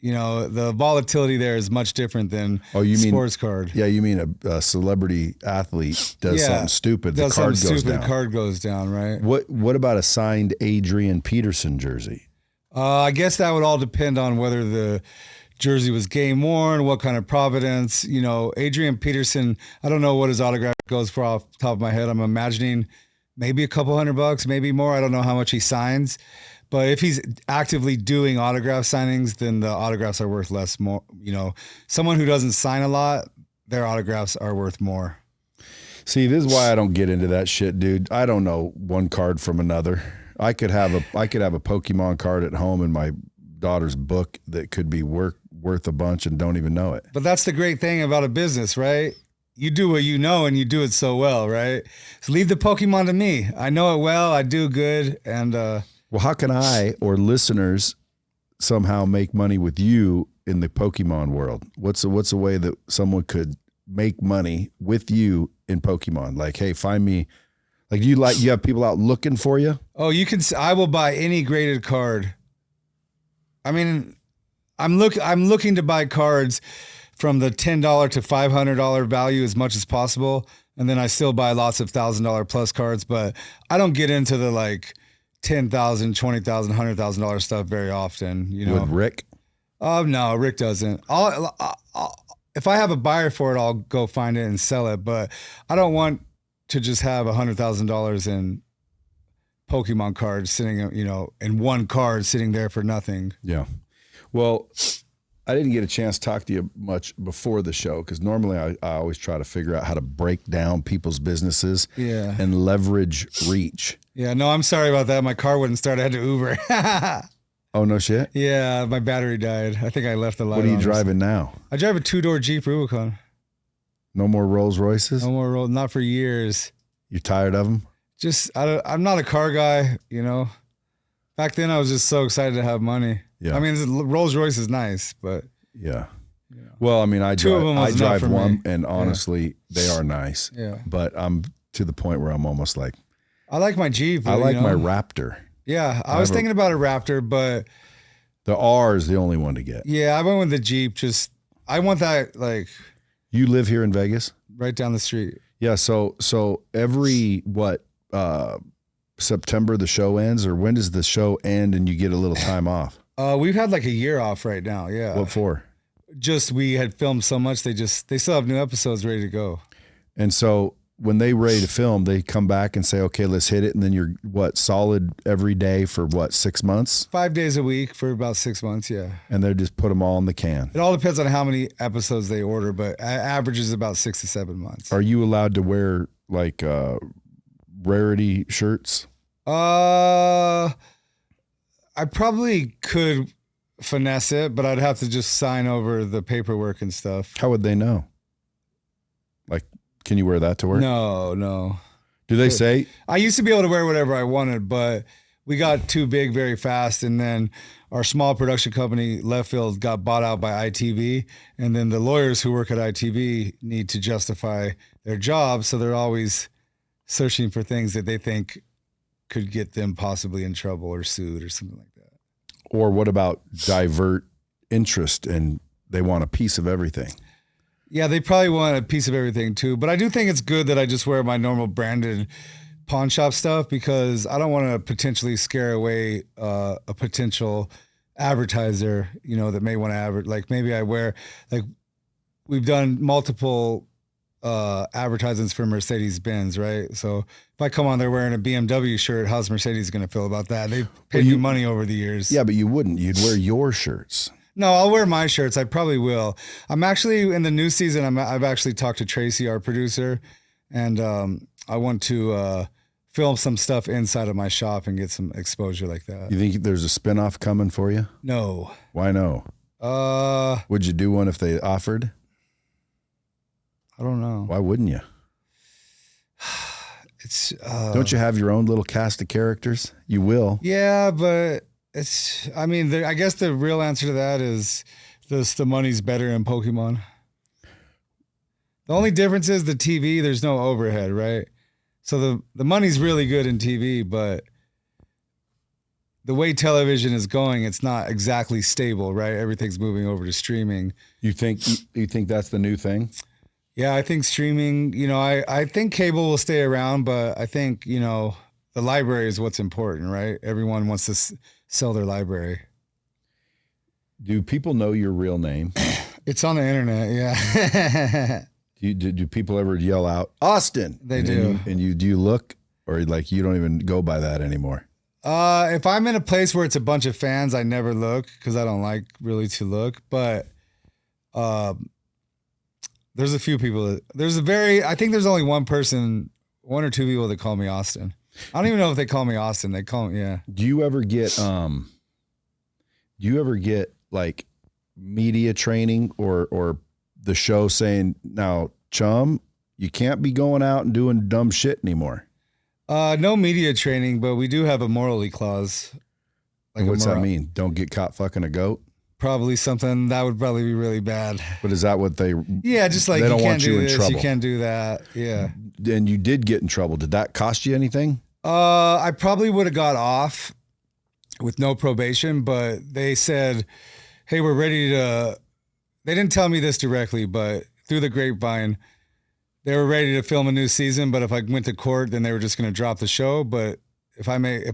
You know, the volatility there is much different than sports card. Yeah, you mean a celebrity athlete does something stupid, the card goes down, right? What about a signed Adrian Peterson jersey? I guess that would all depend on whether the jersey was game worn, what kind of provenance. You know, Adrian Peterson, I don't know what his autograph goes for off the top of my head. I'm imagining maybe a couple $100, maybe more. I don't know how much he signs. But if he's actively doing autograph signings, then the autographs are worth less. More, you know, someone who doesn't sign a lot, their autographs are worth more. See, this is why I don't get into that shit, dude. I don't know one card from another. I could have a Pokemon card at home in my daughter's book that could be worth a bunch and don't even know it. But that's the great thing about a business, right? You do what you know and you do it so well, right? So leave the Pokemon to me. I know it well. I do good, and well, how can I or listeners somehow make money with you in the Pokemon world? What's a way that someone could make money with you in Pokemon? Like, hey, find me. Like, you have people out looking for you? Oh, you can. I will buy any graded card. I mean, I'm looking to buy cards from the $10 to $500 value as much as possible, and then I still buy lots of $1,000 plus cards. But I don't get into the like $10,000, $20,000, $100,000 stuff very often, you know. With Rick? Oh no, Rick doesn't. If I have a buyer for it, I'll go find it and sell it. But I don't want to just have $100,000 in Pokemon cards sitting, you know, in one card sitting there for nothing. Yeah. Well, I didn't get a chance to talk to you much before the show because normally I always try to figure out how to break down people's businesses and leverage reach. Yeah, no, I'm sorry about that. My car wouldn't start. I had to Uber. Oh, no shit? Yeah, my battery died. I think I left the light on. What are you driving now? I drive a 2-door Jeep Rubicon. No more Rolls Royces? No more Rolls, not for years. You tired of them? Just, I'm not a car guy, you know. Back then, I was just so excited to have money. Yeah. I mean, Rolls Royce is nice, but. Yeah. Well, I mean, I drive one, and honestly, they are nice. Yeah. But I'm to the point where I'm almost like. I like my Jeep. I like my Raptor. Yeah. I was thinking about a Raptor, but. The R is the only one to get. Yeah. I went with the Jeep. Just, I want that, like. You live here in Vegas? Right down the street. Yeah. So every, September the show ends, or when does the show end and you get a little time off? We've had like a year off right now. Yeah. What for? Just, we had filmed so much. They still have new episodes ready to go. And so when they ready to film, they come back and say, okay, let's hit it. And then you're solid every day for 6 months? 5 days a week for about 6 months. Yeah. And they just put them all in the can. It all depends on how many episodes they order, but average is about 6 to 7 months. Are you allowed to wear like Rarity shirts? I probably could finesse it, but I'd have to just sign over the paperwork and stuff. How would they know? Like, can you wear that to work? No. Do they say? I used to be able to wear whatever I wanted, but we got too big very fast. And then our small production company, Left Field, got bought out by ITV. And then the lawyers who work at ITV need to justify their job. So they're always searching for things that they think could get them possibly in trouble or sued or something like that. Or what about divert interest and they want a piece of everything? Yeah, they probably want a piece of everything too. But I do think it's good that I just wear my normal branded pawn shop stuff because I don't want to potentially scare away a potential advertiser, you know, that may want to advertise. Like maybe I wear, like we've done multiple advertisements for Mercedes-Benz, right? So if I come on there wearing a BMW shirt, how's Mercedes going to feel about that? They've paid me money over the years. Yeah, but you wouldn't. You'd wear your shirts. No, I'll wear my shirts. I probably will. I'm actually in the new season. I've actually talked to Tracy, our producer, and I want to film some stuff inside of my shop and get some exposure like that. You think there's a spinoff coming for you? No. Why no? Would you do one if they offered? I don't know. Why wouldn't you? It's Don't you have your own little cast of characters? You will. Yeah, but it's. I mean, I guess the real answer to that is the money's better in Pokemon. The only difference is the TV. There's no overhead, right? So the money's really good in TV, but the way television is going, it's not exactly stable, right? Everything's moving over to streaming. You think that's the new thing? Yeah, I think streaming, I think cable will stay around, but I think, the library is what's important, right? Everyone wants to sell their library. Do people know your real name? It's on the internet, yeah. Do people ever yell out, Austin? They do. Do you look, or like you don't even go by that anymore? If I'm in a place where it's a bunch of fans, I never look because I don't like really to look. But there's a few people I think there's only one or two people that call me Austin. I don't even know if they call me Austin. They call me, yeah. Do you ever get like media training or the show saying, now, Chum, you can't be going out and doing dumb shit anymore? No media training, but we do have a morally clause. Like, what's that mean? Don't get caught fucking a goat? Probably something that would probably be really bad. But is that what they? Yeah, just like they don't you can't want you do in this, trouble. you can't do that. Yeah. And you did get in trouble. Did that cost you anything? I probably would have got off with no probation, but they said, "Hey, we're ready to." They didn't tell me this directly, but through the grapevine, they were ready to film a new season. But if I went to court, then they were just going to drop the show. But if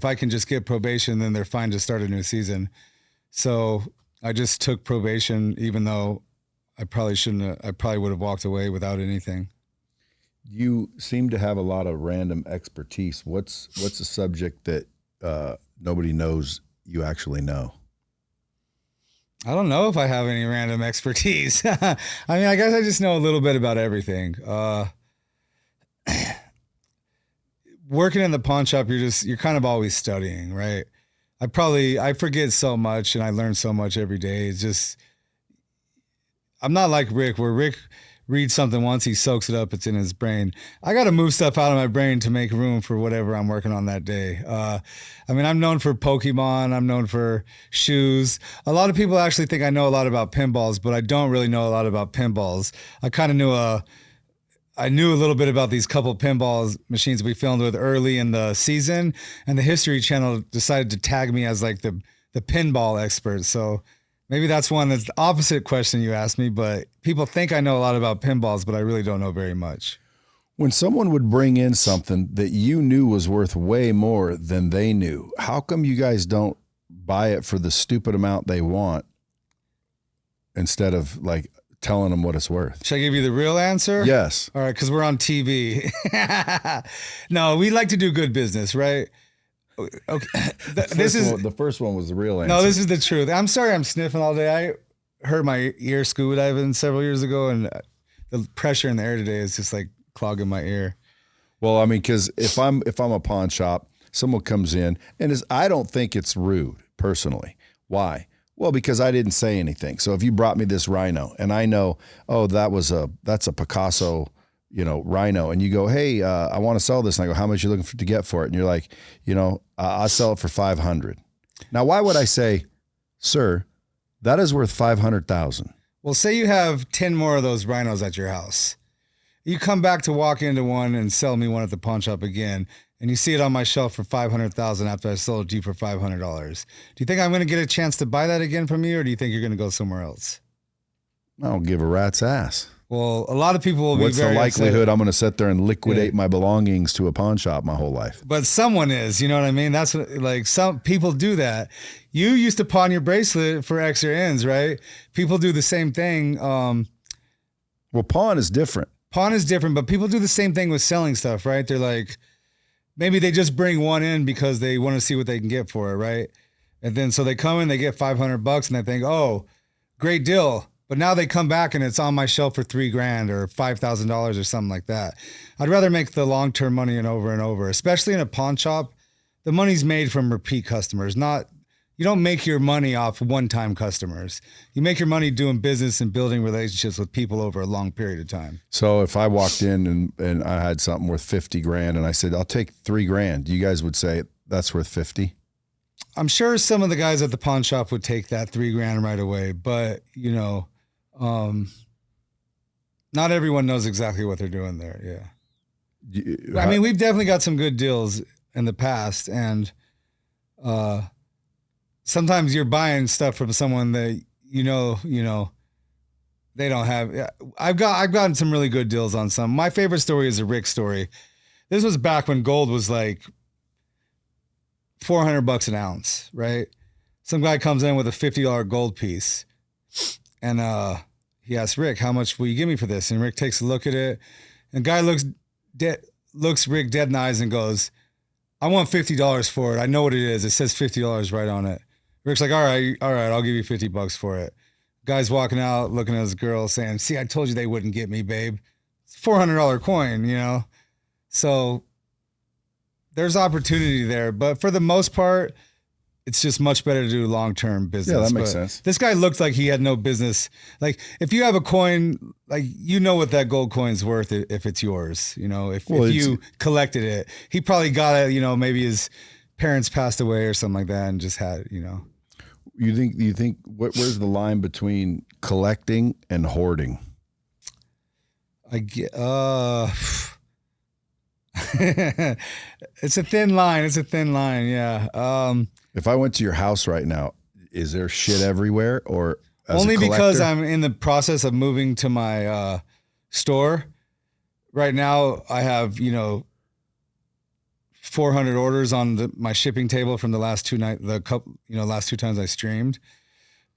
I can just get probation, then they're fine to start a new season. So I just took probation, even though I probably shouldn't. I probably would have walked away without anything. You seem to have a lot of random expertise. What's a subject that nobody knows you actually know? I don't know if I have any random expertise. I mean, I guess I just know a little bit about everything. Working in the pawn shop, you're kind of always studying, right? I forget so much and I learn so much every day. It's just, I'm not like Rick, where Rick reads something once, he soaks it up, it's in his brain. I got to move stuff out of my brain to make room for whatever I'm working on that day. I mean, I'm known for Pokemon. I'm known for shoes. A lot of people actually think I know a lot about pinballs, but I don't really know a lot about pinballs. I kind of I knew a little bit about these couple pinballs machines we filmed with early in the season, and the History Channel decided to tag me as like the pinball expert. So maybe that's the opposite question you asked me, but people think I know a lot about pinballs, but I really don't know very much. When someone would bring in something that you knew was worth way more than they knew, how come you guys don't buy it for the stupid amount they want instead of like telling them what it's worth? Should I give you the real answer? Yes. All right, because we're on TV. No, we like to do good business, right? Okay. The first one was the real answer. No, this is the truth. I'm sorry I'm sniffing all day. I hurt my ear scuba diving several years ago, and the pressure in the air today is just like clogging my ear. Well, I mean, because if I'm a pawn shop, someone comes in, and I don't think it's rude personally. Why? Well, because I didn't say anything. So if you brought me this rhino, and I know, oh, that's a Picasso, rhino, and you go, hey, I want to sell this, and I go, how much are you looking to get for it? And you're like, I'll sell it for $500. Now, why would I say, sir, that is worth $500,000? Well, say you have 10 more of those rhinos at your house. You come back to walk into one and sell me one at the pawn shop again, and you see it on my shelf for $500,000 after I sold it to you for $500. Do you think I'm going to get a chance to buy that again from you, or do you think you're going to go somewhere else? I don't give a rat's ass. Well, a lot of people will be What's very the likelihood upset. I'm going to sit there and liquidate my belongings to a pawn shop my whole life? But someone is, you know what I mean? That's what, like, some people do that. You used to pawn your bracelet for X or N's, right? People do the same thing. Well, pawn is different. Pawn is different, but people do the same thing with selling stuff, right? They're like, maybe they just bring one in because they want to see what they can get for it, right? And then so they come in, they get $500 and they think, oh, great deal. But now they come back and it's on my shelf for $3,000 or $5,000 or something like that. I'd rather make the long-term money and over, especially in a pawn shop. The money's made from repeat customers, not You don't make your money off one-time customers. You make your money doing business and building relationships with people over a long period of time. So if I walked in and I had something worth 50 grand and I said, I'll take 3 grand, you guys would say that's worth 50? I'm sure some of the guys at the pawn shop would take that 3 grand right away, but you know, not everyone knows exactly what they're doing there. Yeah. I mean, we've definitely got some good deals in the past, and sometimes you're buying stuff from someone that you know they don't have. I've gotten some really good deals on some. My favorite story is a Rick story. This was back when gold was like $400 an ounce, right? Some guy comes in with a $50 gold piece, and he asks Rick, "How much will you give me for this?" And Rick takes a look at it, and the guy looks Rick dead in the eyes and goes, "I want $50 for it. I know what it is. It says $50 right on it." Rick's like, all right, I'll give you $50 for it. Guy's walking out, looking at his girl, saying, "See, I told you they wouldn't get me, babe. It's a $400 coin, you know?" So there's opportunity there, but for the most part, it's just much better to do long-term business. Yeah, that makes sense. This guy looked like he had no business. Like, if you have a coin, like, you know what that gold coin's worth if it's yours. You know, if you collected it, he probably got it, you know, maybe his parents passed away or something like that and just had, you know. You think where's the line between collecting and hoarding? I get, it's a thin line. Yeah. If I went to your house right now, is there shit everywhere, or only because I'm in the process of moving to my store right now? I have 400 orders on my shipping table from the last 2 nights, last 2 times I streamed.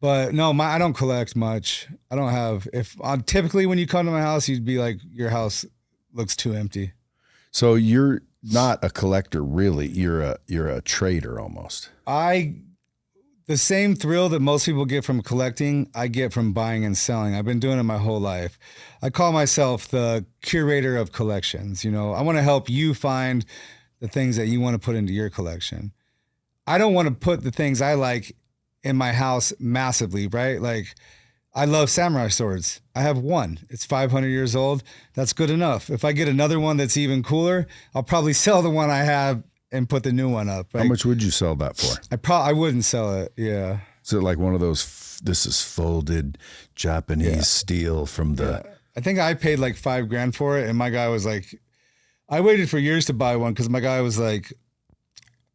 But no, I don't collect much. I don't have. Typically when you come to my house, you'd be like, your house looks too empty. So you're not a collector, really. You're a trader almost. The same thrill that most people get from collecting, I get from buying and selling. I've been doing it my whole life. I call myself the curator of collections. You know, I want to help you find the things that you want to put into your collection. I don't want to put the things I like in my house massively, right? Like, I love samurai swords. I have one. It's 500 years old. That's good enough. If I get another one that's even cooler, I'll probably sell the one I have and put the new one up. How much would you sell that for? I wouldn't sell it. Yeah. Is it like one of those, this is folded Japanese steel from the... Yeah. I think I paid like $5 grand for it. And my guy was like, I waited for years to buy one because my guy was like,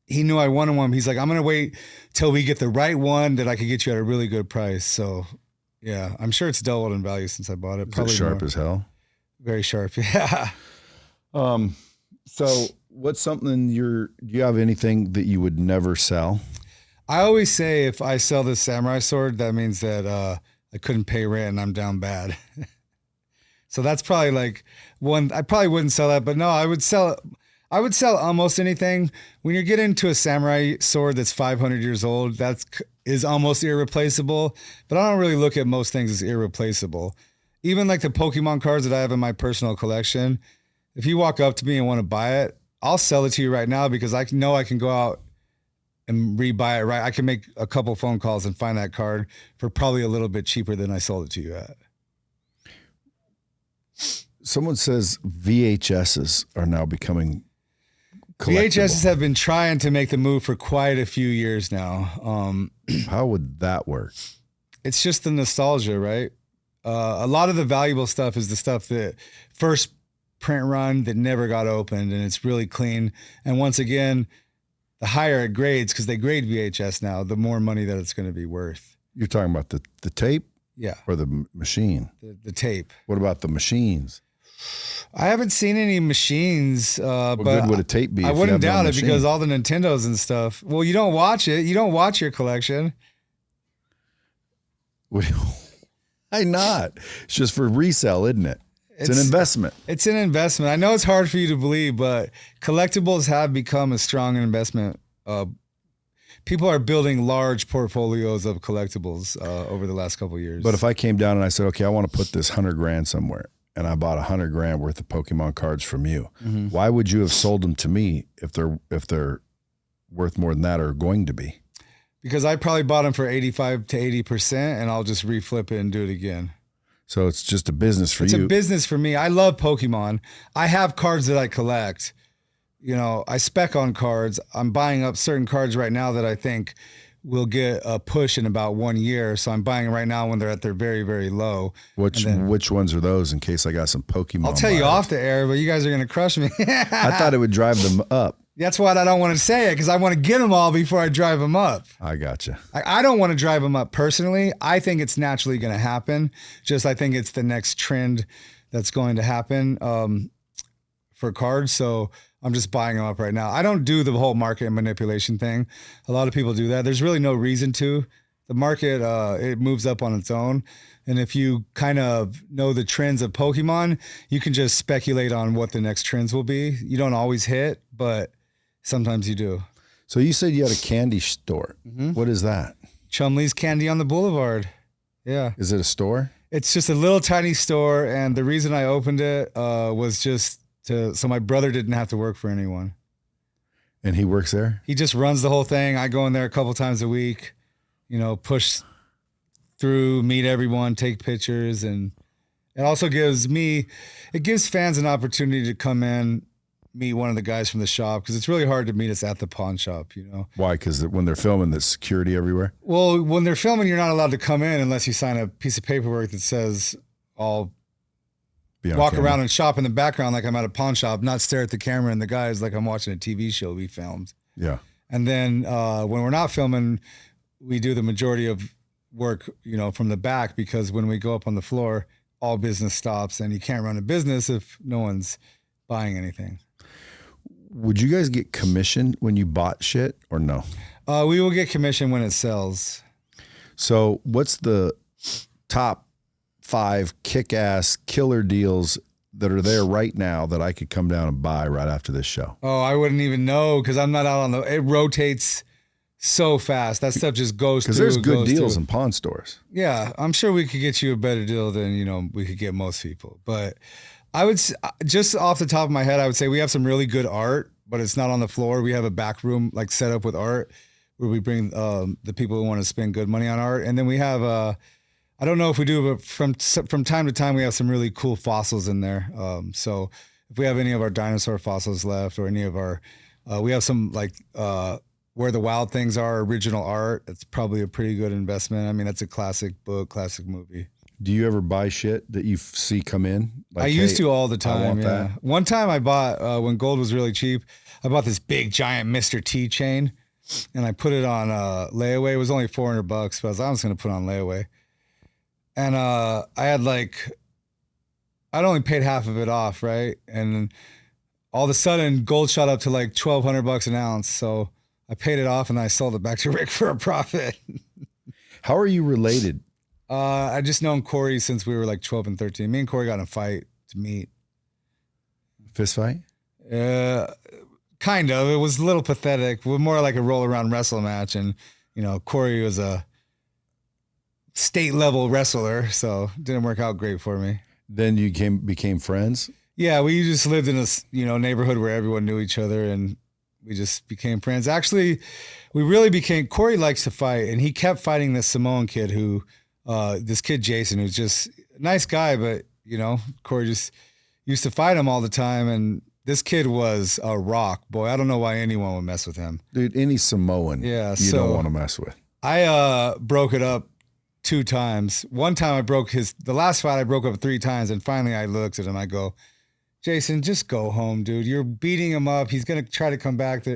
he knew I wanted one. He's like, I'm going to wait till we get the right one that I could get you at a really good price. So yeah, I'm sure it's doubled in value since I bought it. Probably sharp as hell. Very sharp. Yeah. So what's something do you have anything that you would never sell? I always say if I sell this samurai sword, that means that I couldn't pay rent and I'm down bad. So that's probably like one. I probably wouldn't sell that, but no, I would sell almost anything. When you get into a samurai sword that's 500 years old, that is almost irreplaceable. But I don't really look at most things as irreplaceable. Even like the Pokemon cards that I have in my personal collection, if you walk up to me and want to buy it, I'll sell it to you right now because I know I can go out and rebuy it, right? I can make a couple phone calls and find that card for probably a little bit cheaper than I sold it to you at. Someone says VHSs are now becoming VHSs have been trying to make the move for quite a few years now. How would that work? It's just the nostalgia, right? A lot of the valuable stuff is the stuff that first print run that never got opened, and it's really clean. And once again, the higher it grades, because they grade VHS now, the more money that it's going to be worth. You're talking about the tape? Yeah. Or the machine? The tape. What about the machines? I haven't seen any machines, What but good would a tape be? I wouldn't doubt it because all the Nintendos and stuff. Well, you don't watch it. You don't watch your collection. Why not? It's just for resale, isn't it? It's an investment. It's an investment. I know it's hard for you to believe, but collectibles have become a strong investment. People are building large portfolios of collectibles over the last couple of years. But if I came down and I said, okay, I want to put this 100 grand somewhere, and I bought 100 grand worth of Pokemon cards from you, why would you have sold them to me if they're worth more than that or going to be? Because I probably bought them for 85 to 80%, and I'll just reflip it and do it again. So it's just a business for you. It's a business for me. I love Pokemon. I have cards that I collect. You know, I spec on cards. I'm buying up certain cards right now that I think will get a push in about 1 year. So I'm buying them right now when they're at their very, very low. Which ones are those in case I got some Pokemon? I'll tell you off the air, but you guys are going to crush me. I thought it would drive them up. That's why I don't want to say it, because I want to get them all before I drive them up. I gotcha. I don't want to drive them up personally. I think it's naturally going to happen. I think it's the next trend that's going to happen for cards. So I'm just buying them up right now. I don't do the whole market manipulation thing. A lot of people do that. There's really no reason to. The market, it moves up on its own. And if you kind of know the trends of Pokemon, you can just speculate on what the next trends will be. You don't always hit, but sometimes you do. So you said you had a candy store. Mm-hmm. What is that? Chumlee's Candy on the Boulevard. Yeah. Is it a store? It's just a little tiny store. And the reason I opened it was just so my brother didn't have to work for anyone. And he works there? He just runs the whole thing. I go in there a couple times a week, you know, push through, meet everyone, take pictures. And it also gives fans an opportunity to come in, meet one of the guys from the shop, because it's really hard to meet us at the pawn shop, you know. Why? Because when they're filming, there's security everywhere? Well, when they're filming, you're not allowed to come in unless you sign a piece of paperwork that says I'll walk around and shop in the background like I'm at a pawn shop, not stare at the camera and the guys like I'm watching a TV show we filmed. Yeah. And then when we're not filming, we do the majority of work, you know, from the back, because when we go up on the floor, all business stops, and you can't run a business if no one's buying anything. Would you guys get commission when you bought shit or no? We will get commission when it sells. So what's the top 5 kick-ass killer deals that are there right now that I could come down and buy right after this show? Oh, I wouldn't even know, because I'm not out on it rotates so fast. That stuff just goes through. Because there's good deals in pawn stores. Yeah, I'm sure we could get you a better deal than, you know, we could get most people. But I would, just off the top of my head, I would say we have some really good art, but it's not on the floor. We have a back room like set up with art where we bring the people who want to spend good money on art. And then we have, I don't know if we do, but from time to time, we have some really cool fossils in there. So if we have any of our dinosaur fossils left, or any of our, we have some like Where the Wild Things Are original art. It's probably a pretty good investment. I mean, that's a classic book, classic movie. Do you ever buy shit that you see come in? Like, I used to all the time. I want yeah. that. One time I bought, when gold was really cheap, I bought this big giant Mr. T chain, and I put it on layaway. It was only $400, but I was going to put it on layaway. And I had I'd only paid half of it off, right? And all of a sudden, gold shot up to like $1,200 an ounce. So I paid it off, and I sold it back to Rick for a profit. How are you related? I just known Corey since we were like 12 and 13. Me and Corey got in a fight to meet. Fist fight? Kind of. It was a little pathetic. We're more like a roll around wrestle match. And, you know, Corey was a state level wrestler, so it didn't work out great for me. Then you became friends? Yeah, we just lived in a neighborhood where everyone knew each other, and we just became friends. Actually, we really became. Corey likes to fight, and he kept fighting this Samoan kid this kid Jason, who's just a nice guy, but you know, Corey just used to fight him all the time, and this kid was a rock, boy. I don't know why anyone would mess with him, dude. Any Samoan, you don't want to mess with. I broke it up 2 times. One time the last fight I broke up 3 times, and finally I looked at him. I go, Jason, just go home, dude. You're beating him up. He's gonna try to come back.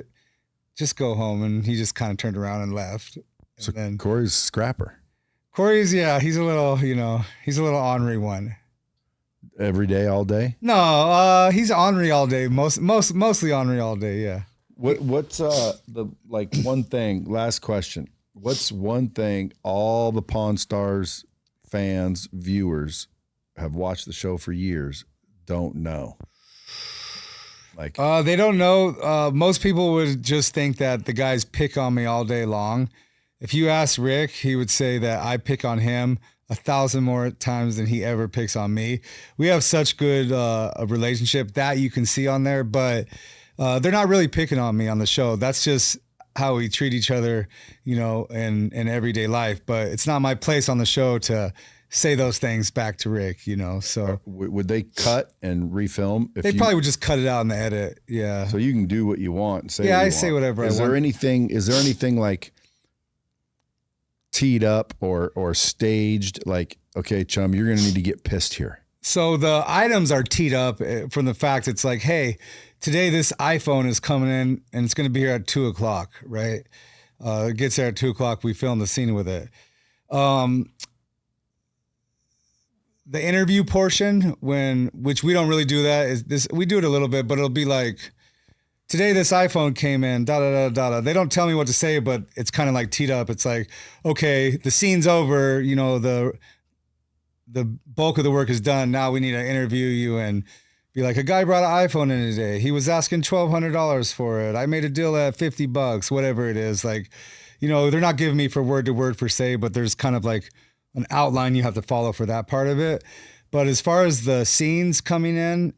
Just go home. And he just kind of turned around and left. So then Corey's scrapper. Corey's, yeah, he's a little ornery one. Every day, all day? No, he's ornery all day. Mostly ornery all day. Yeah. What's the one thing? Last question. What's one thing all the Pawn Stars fans, viewers have watched the show for years don't know? They don't know. Most people would just think that the guys pick on me all day long. If you ask Rick, he would say that I pick on him 1,000 more times than he ever picks on me. We have such good a relationship that you can see on there, but they're not really picking on me on the show. That's just how we treat each other, you know, in everyday life. But it's not my place on the show to say those things back to Rick, you know. So would they cut and refilm? They probably would just cut it out in the edit. Yeah. So you can do what you want and say what Yeah, you I want. say whatever I want. Is there anything like teed up or staged? Like, okay, Chum, you're going to need to get pissed here. So the items are teed up from the fact it's like, hey, today this iPhone is coming in and it's going to be here at 2:00, right? It gets there at 2:00. We film the scene with it. The interview portion, which we don't really do that, is this. We do it a little bit, but it'll be like, today this iPhone came in, da da da da da. They don't tell me what to say, but it's kind of like teed up. It's like, okay, the scene's over. You know, the bulk of the work is done. Now we need to interview you and be like, a guy brought an iPhone in today. He was asking $1,200 for it. I made a deal at $50, whatever it is. Like, you know, they're not giving me for word to word per se, but there's kind of like an outline you have to follow for that part of it. But as far as the scenes coming in,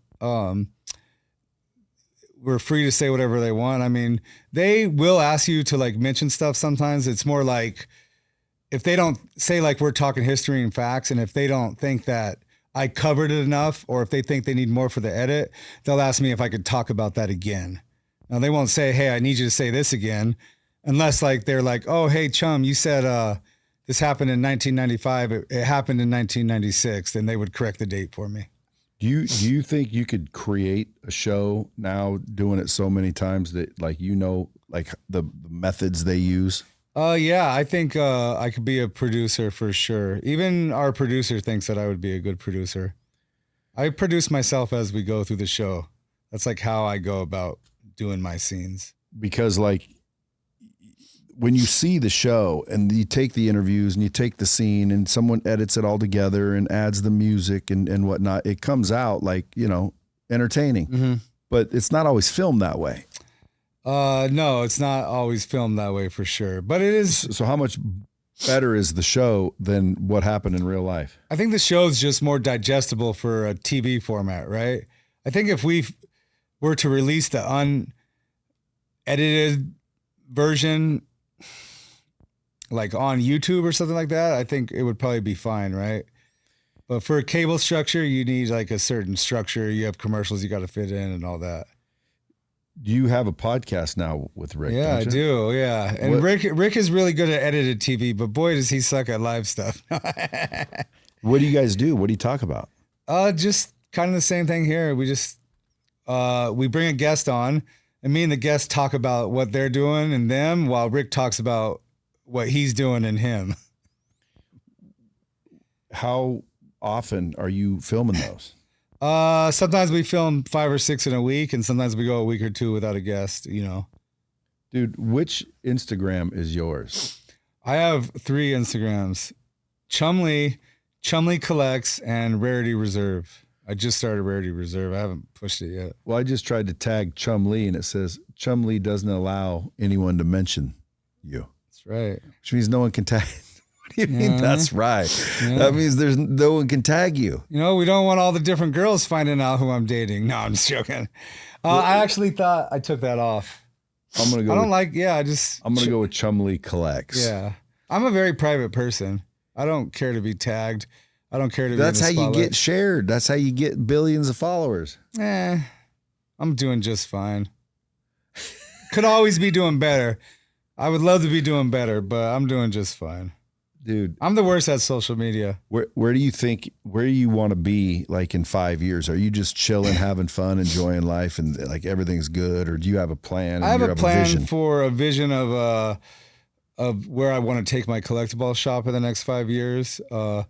we're free to say whatever they want. I mean, they will ask you to like mention stuff sometimes. It's more like, if they don't say like we're talking history and facts, and if they don't think that I covered it enough, or if they think they need more for the edit, they'll ask me if I could talk about that again. Now they won't say, hey, I need you to say this again, unless like they're like, oh, hey, Chum, you said this happened in 1995. It happened in 1996. Then they would correct the date for me. Do you think you could create a show now doing it so many times that like, you know, like the methods they use? Yeah, I think I could be a producer for sure. Even our producer thinks that I would be a good producer. I produce myself as we go through the show. That's like how I go about doing my scenes. Because like when you see the show and you take the interviews and you take the scene and someone edits it all together and adds the music and whatnot, it comes out like, you know, entertaining. Mm-hmm. But it's not always filmed that way. No, it's not always filmed that way for sure, but it is. So how much better is the show than what happened in real life? I think the show's just more digestible for a TV format, right? I think if we were to release the unedited version, like on YouTube or something like that, I think it would probably be fine, right? But for a cable structure, you need like a certain structure. You have commercials you got to fit in and all that. You have a podcast now with Rick. Yeah, don't you? I do. Yeah. And Rick is really good at edited TV, but boy, does he suck at live stuff. What do you guys do? What do you talk about? Just kind of the same thing here. We just, we bring a guest on and me and the guest talk about what they're doing and them while Rick talks about what he's doing and him. How often are you filming those? Sometimes we film 5 or 6 in a week, and sometimes we go a week or 2 without a guest, you know. Dude, which Instagram is yours? I have 3 Instagrams. Chumley Collects, and Rarity Reserve. I just started Rarity Reserve. I haven't pushed it yet. Well, I just tried to tag Chumlee, and it says Chumlee doesn't allow anyone to mention you. That's right. Which means no one can tag. What do you mean that's right? Yeah. That means there's no one can tag you. You know, we don't want all the different girls finding out who I'm dating. No, I'm just joking. I actually thought I took that off. I'm gonna go. I'm gonna go with Chumlee Collects. Yeah, I'm a very private person. I don't care to be tagged. I don't care to be. That's how you get shared. That's how you get billions of followers. I'm doing just fine. Could always be doing better. I would love to be doing better, but I'm doing just fine. Dude, I'm the worst at social media. Where do you want to be like in 5 years? Are you just chilling, having fun, enjoying life, and like everything's good, or do you have a plan? I have a plan for a vision of where I want to take my collectible shop in the next 5 years. I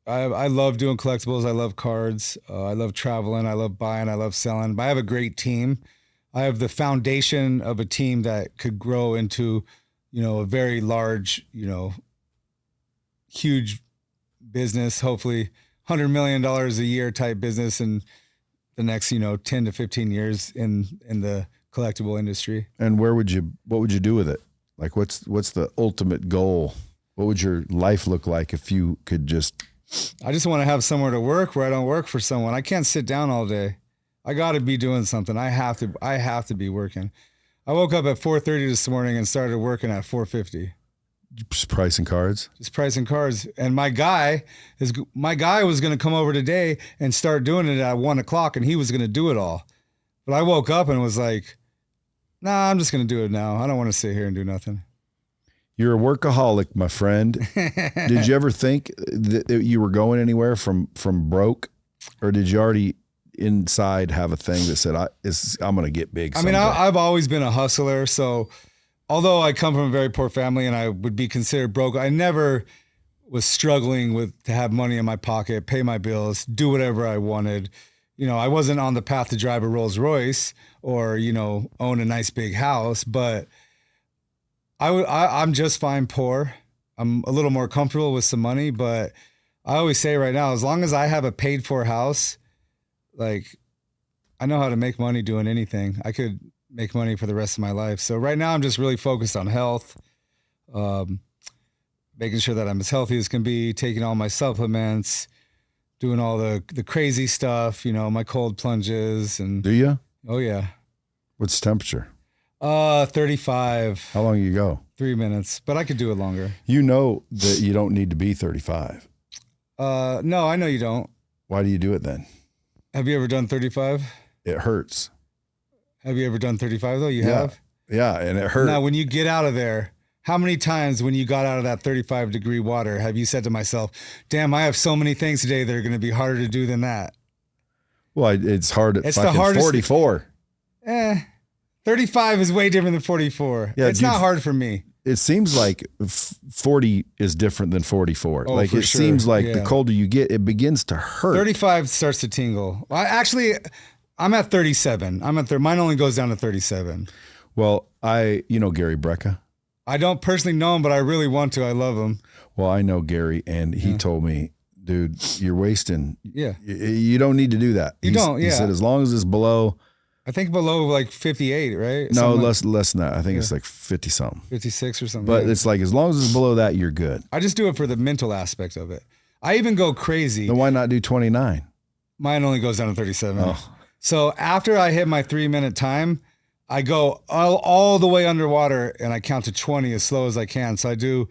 love doing collectibles. I love cards. I love traveling. I love buying. I love selling. But I have a great team. I have the foundation of a team that could grow into, you know, a very large, you know, huge business, hopefully $100 million a year type business in the next, you know, 10 to 15 years in the collectible industry. And what would you do with it? Like what's the ultimate goal? What would your life look like if you could I just want to have somewhere to work where I don't work for someone. I can't sit down all day. I got to be doing something. I have to be working. I woke up at 4:30 this morning and started working at 4:50. Just pricing cards? Just pricing cards. And my guy was going to come over today and start doing it at 1 o'clock, and he was going to do it all. But I woke up and was like, nah, I'm just going to do it now. I don't want to sit here and do nothing. You're a workaholic, my friend. Did you ever think that you were going anywhere from broke? Or did you already inside have a thing that said, I'm going to get big someday? I mean, I've always been a hustler. So although I come from a very poor family and I would be considered broke, I never was struggling to have money in my pocket, pay my bills, do whatever I wanted. You know, I wasn't on the path to drive a Rolls Royce or, you know, own a nice big house, but I'm just fine poor. I'm a little more comfortable with some money, but I always say right now, as long as I have a paid for house, like I know how to make money doing anything. I could make money for the rest of my life. So right now I'm just really focused on health, making sure that I'm as healthy as can be, taking all my supplements, doing all the crazy stuff, you know, my cold plunges. And do you? Oh yeah. What's the temperature? 35. How long you go? 3 minutes, but I could do it longer. You know that you don't need to be 35. No, I know you don't. Why do you do it then? Have you ever done 35? It hurts. Have you ever done 35 though? You have? Yeah, and it hurts. Now, when you get out of there, how many times when you got out of that 35-degree water have you said to myself, damn, I have so many things today that are going to be harder to do than that? Well, it's hard at it's fucking the hardest, 44. 35 is way different than 44. Yeah, it's not hard for me. It seems like 40 is different than 44. Oh, like it sure. seems like the colder you get, it begins to hurt. 35 starts to tingle. I'm at 37. Mine only goes down to 37. Well, you know Gary Brecka? I don't personally know him, but I really want to. I love him. Well, I know Gary, and he told me, dude, you're wasting. Yeah. You don't need to do that. He said, as long as it's below. I think below like 58, right? No, less than that. I think it's like 50 something. 56 or something. But it's like, as long as it's below that, you're good. I just do it for the mental aspect of it. I even go crazy. Then why not do 29? Mine only goes down to 37. Oh. So after I hit my 3-minute time, I go all the way underwater and I count to 20 as slow as I can. So I do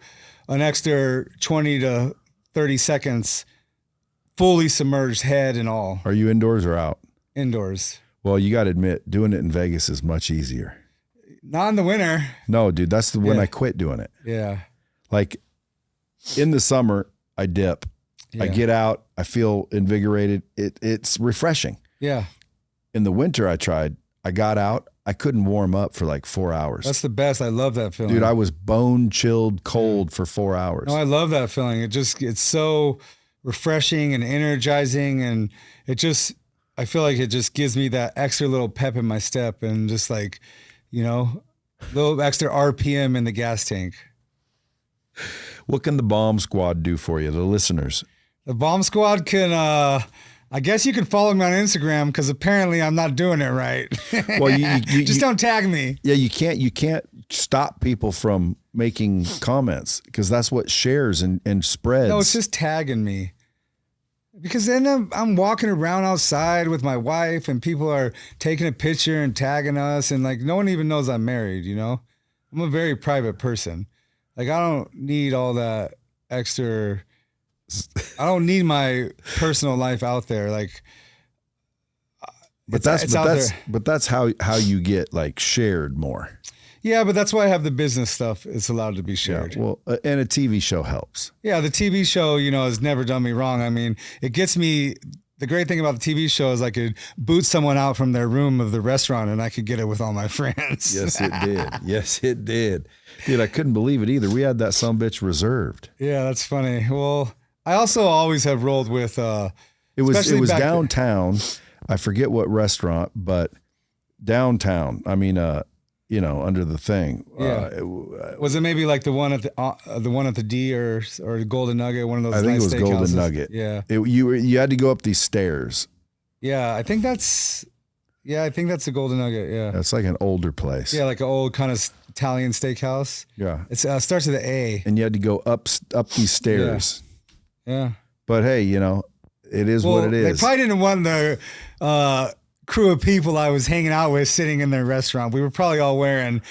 an extra 20 to 30 seconds, fully submerged head and all. Are you indoors or out? Indoors. Well, you got to admit, doing it in Vegas is much easier. Not in the winter. No, dude, that's when I quit doing it. Yeah. Like in the summer, I dip. Yeah. I get out. I feel invigorated. It's refreshing. Yeah. In the winter, I got out. I couldn't warm up for like 4 hours. That's the best. I love that feeling. Dude, I was bone chilled cold for 4 hours. No, I love that feeling. It's so refreshing and energizing, and I feel like it just gives me that extra little pep in my step and just like, you know, a little extra RPM in the gas tank. What can the Bomb Squad do for you, the listeners? The Bomb Squad can, I guess you can follow me on Instagram because apparently I'm not doing it right. Well, you just don't tag me. Yeah, you can't stop people from making comments because that's what shares and spreads. No, it's just tagging me. Because then I'm walking around outside with my wife and people are taking a picture and tagging us and like no one even knows I'm married, you know? I'm a very private person. Like I don't need all that extra, I don't need my personal life out there. Like, but that's how you get like shared more. Yeah, but that's why I have the business stuff. It's allowed to be shared. Yeah, well, and a TV show helps. Yeah, the TV show, you know, has never done me wrong. I mean, it gets me. The great thing about the TV show is I could boot someone out from their room of the restaurant and I could get it with all my friends. Yes, it did. Yes, it did. Dude, I couldn't believe it either. We had that sumbitch reserved. Yeah, that's funny. Well, I also always have rolled with. It was downtown. I forget what restaurant, but downtown. I mean, you know, under the thing. Yeah. Was it maybe like the one at the D or the Golden Nugget? One of those. I think nice it was Golden steakhouses? Nugget. Yeah. You had to go up these stairs. Yeah, I think that's the Golden Nugget. Yeah. It's like an older place. Yeah, like an old kind of Italian steakhouse. Yeah. It starts with an A. And you had to go up these stairs. Yeah. But hey, you know, it is what it is. They probably didn't want the crew of people I was hanging out with sitting in their restaurant. We were probably all wearing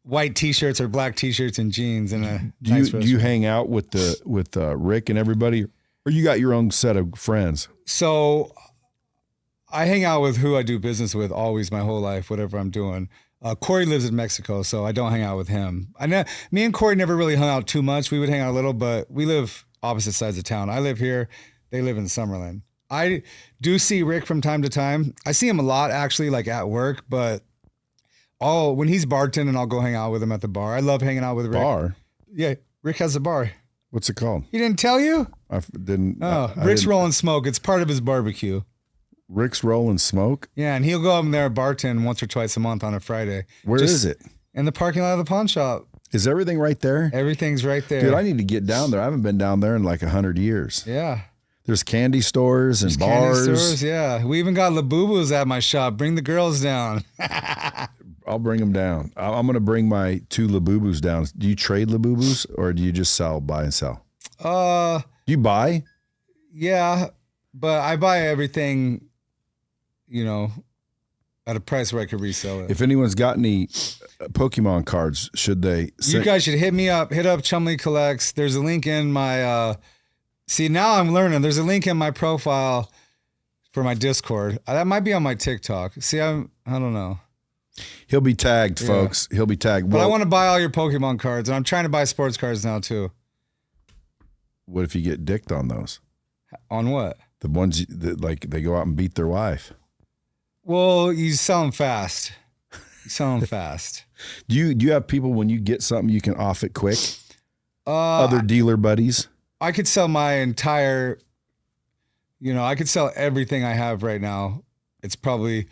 white T-shirts or black T-shirts and jeans. And do you hang out with Rick and everybody, or you got your own set of friends? So I hang out with who I do business with always my whole life, whatever I'm doing. Corey lives in Mexico, so I don't hang out with him. Me and Corey never really hung out too much. We would hang out a little, but we live opposite sides of town. I live here. They live in Summerlin. I do see Rick from time to time. I see him a lot, actually, like at work, but when he's bartending, I'll go hang out with him at the bar. I love hanging out with Rick. Bar? Yeah, Rick has a bar. What's it called? He didn't tell you? I didn't. Rick's Rollin' Smoke. It's part of his barbecue. Rick's Rollin' Smoke? Yeah, and he'll go up there bartend once or twice a month on a Friday. Where is it? In the parking lot of the pawn shop. Is everything right there? Everything's right there. Dude, I need to get down there. I haven't been down there in like 100 years. Yeah. There's candy stores and bars. Candy stores, yeah. We even got Labubus at my shop. Bring the girls down. I'll bring them down. I'm going to bring my 2 Labubus down. Do you trade Labubus or do you just buy and sell? Do you buy? Yeah, but I buy everything, at a price where I could resell it. If anyone's got any Pokemon cards, should they? You guys should hit me up. Hit up Chumley Collects. There's a link in my. See, now I'm learning. There's a link in my profile for my Discord. That might be on my TikTok. See, I don't know. He'll be tagged, folks. He'll be tagged. But I want to buy all your Pokemon cards, and I'm trying to buy sports cards now too. What if you get dicked on those? On what? The ones that they go out and beat their wife. Well, you sell them fast. Do you have people when you get something you can off it quick? Other dealer buddies? I could sell my entire, I could sell everything I have right now. It's probably,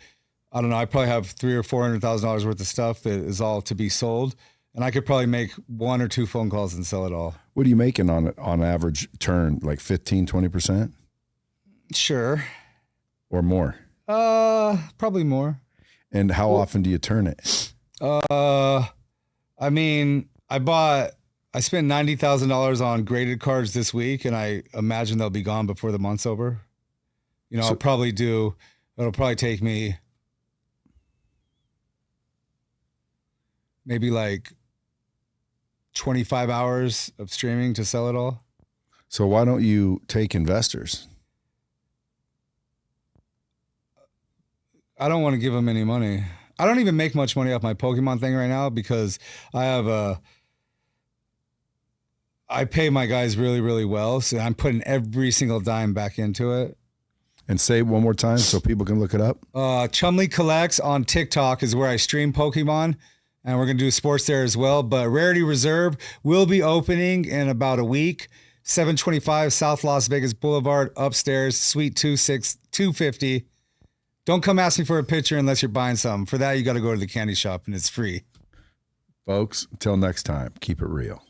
I don't know, I probably have $300,000 or $400,000 worth of stuff that is all to be sold. And I could probably make 1 or 2 phone calls and sell it all. What are you making on average turn? Like 15, 20%? Sure. Or more? Probably more. And how often do you turn it? I mean, I spent $90,000 on graded cards this week, and I imagine they'll be gone before the month's over. It'll probably take me maybe like 25 hours of streaming to sell it all. So why don't you take investors? I don't want to give them any money. I don't even make much money off my Pokemon thing right now because I pay my guys really, really well. So I'm putting every single dime back into it. And say it one more time so people can look it up. Chumley Collects on TikTok is where I stream Pokemon. And we're going to do sports there as well. But Rarity Reserve will be opening in about a week. 725 South Las Vegas Boulevard, upstairs, Suite 250. Don't come ask me for a picture unless you're buying something. For that, you got to go to the candy shop, and it's free. Folks, until next time, keep it real.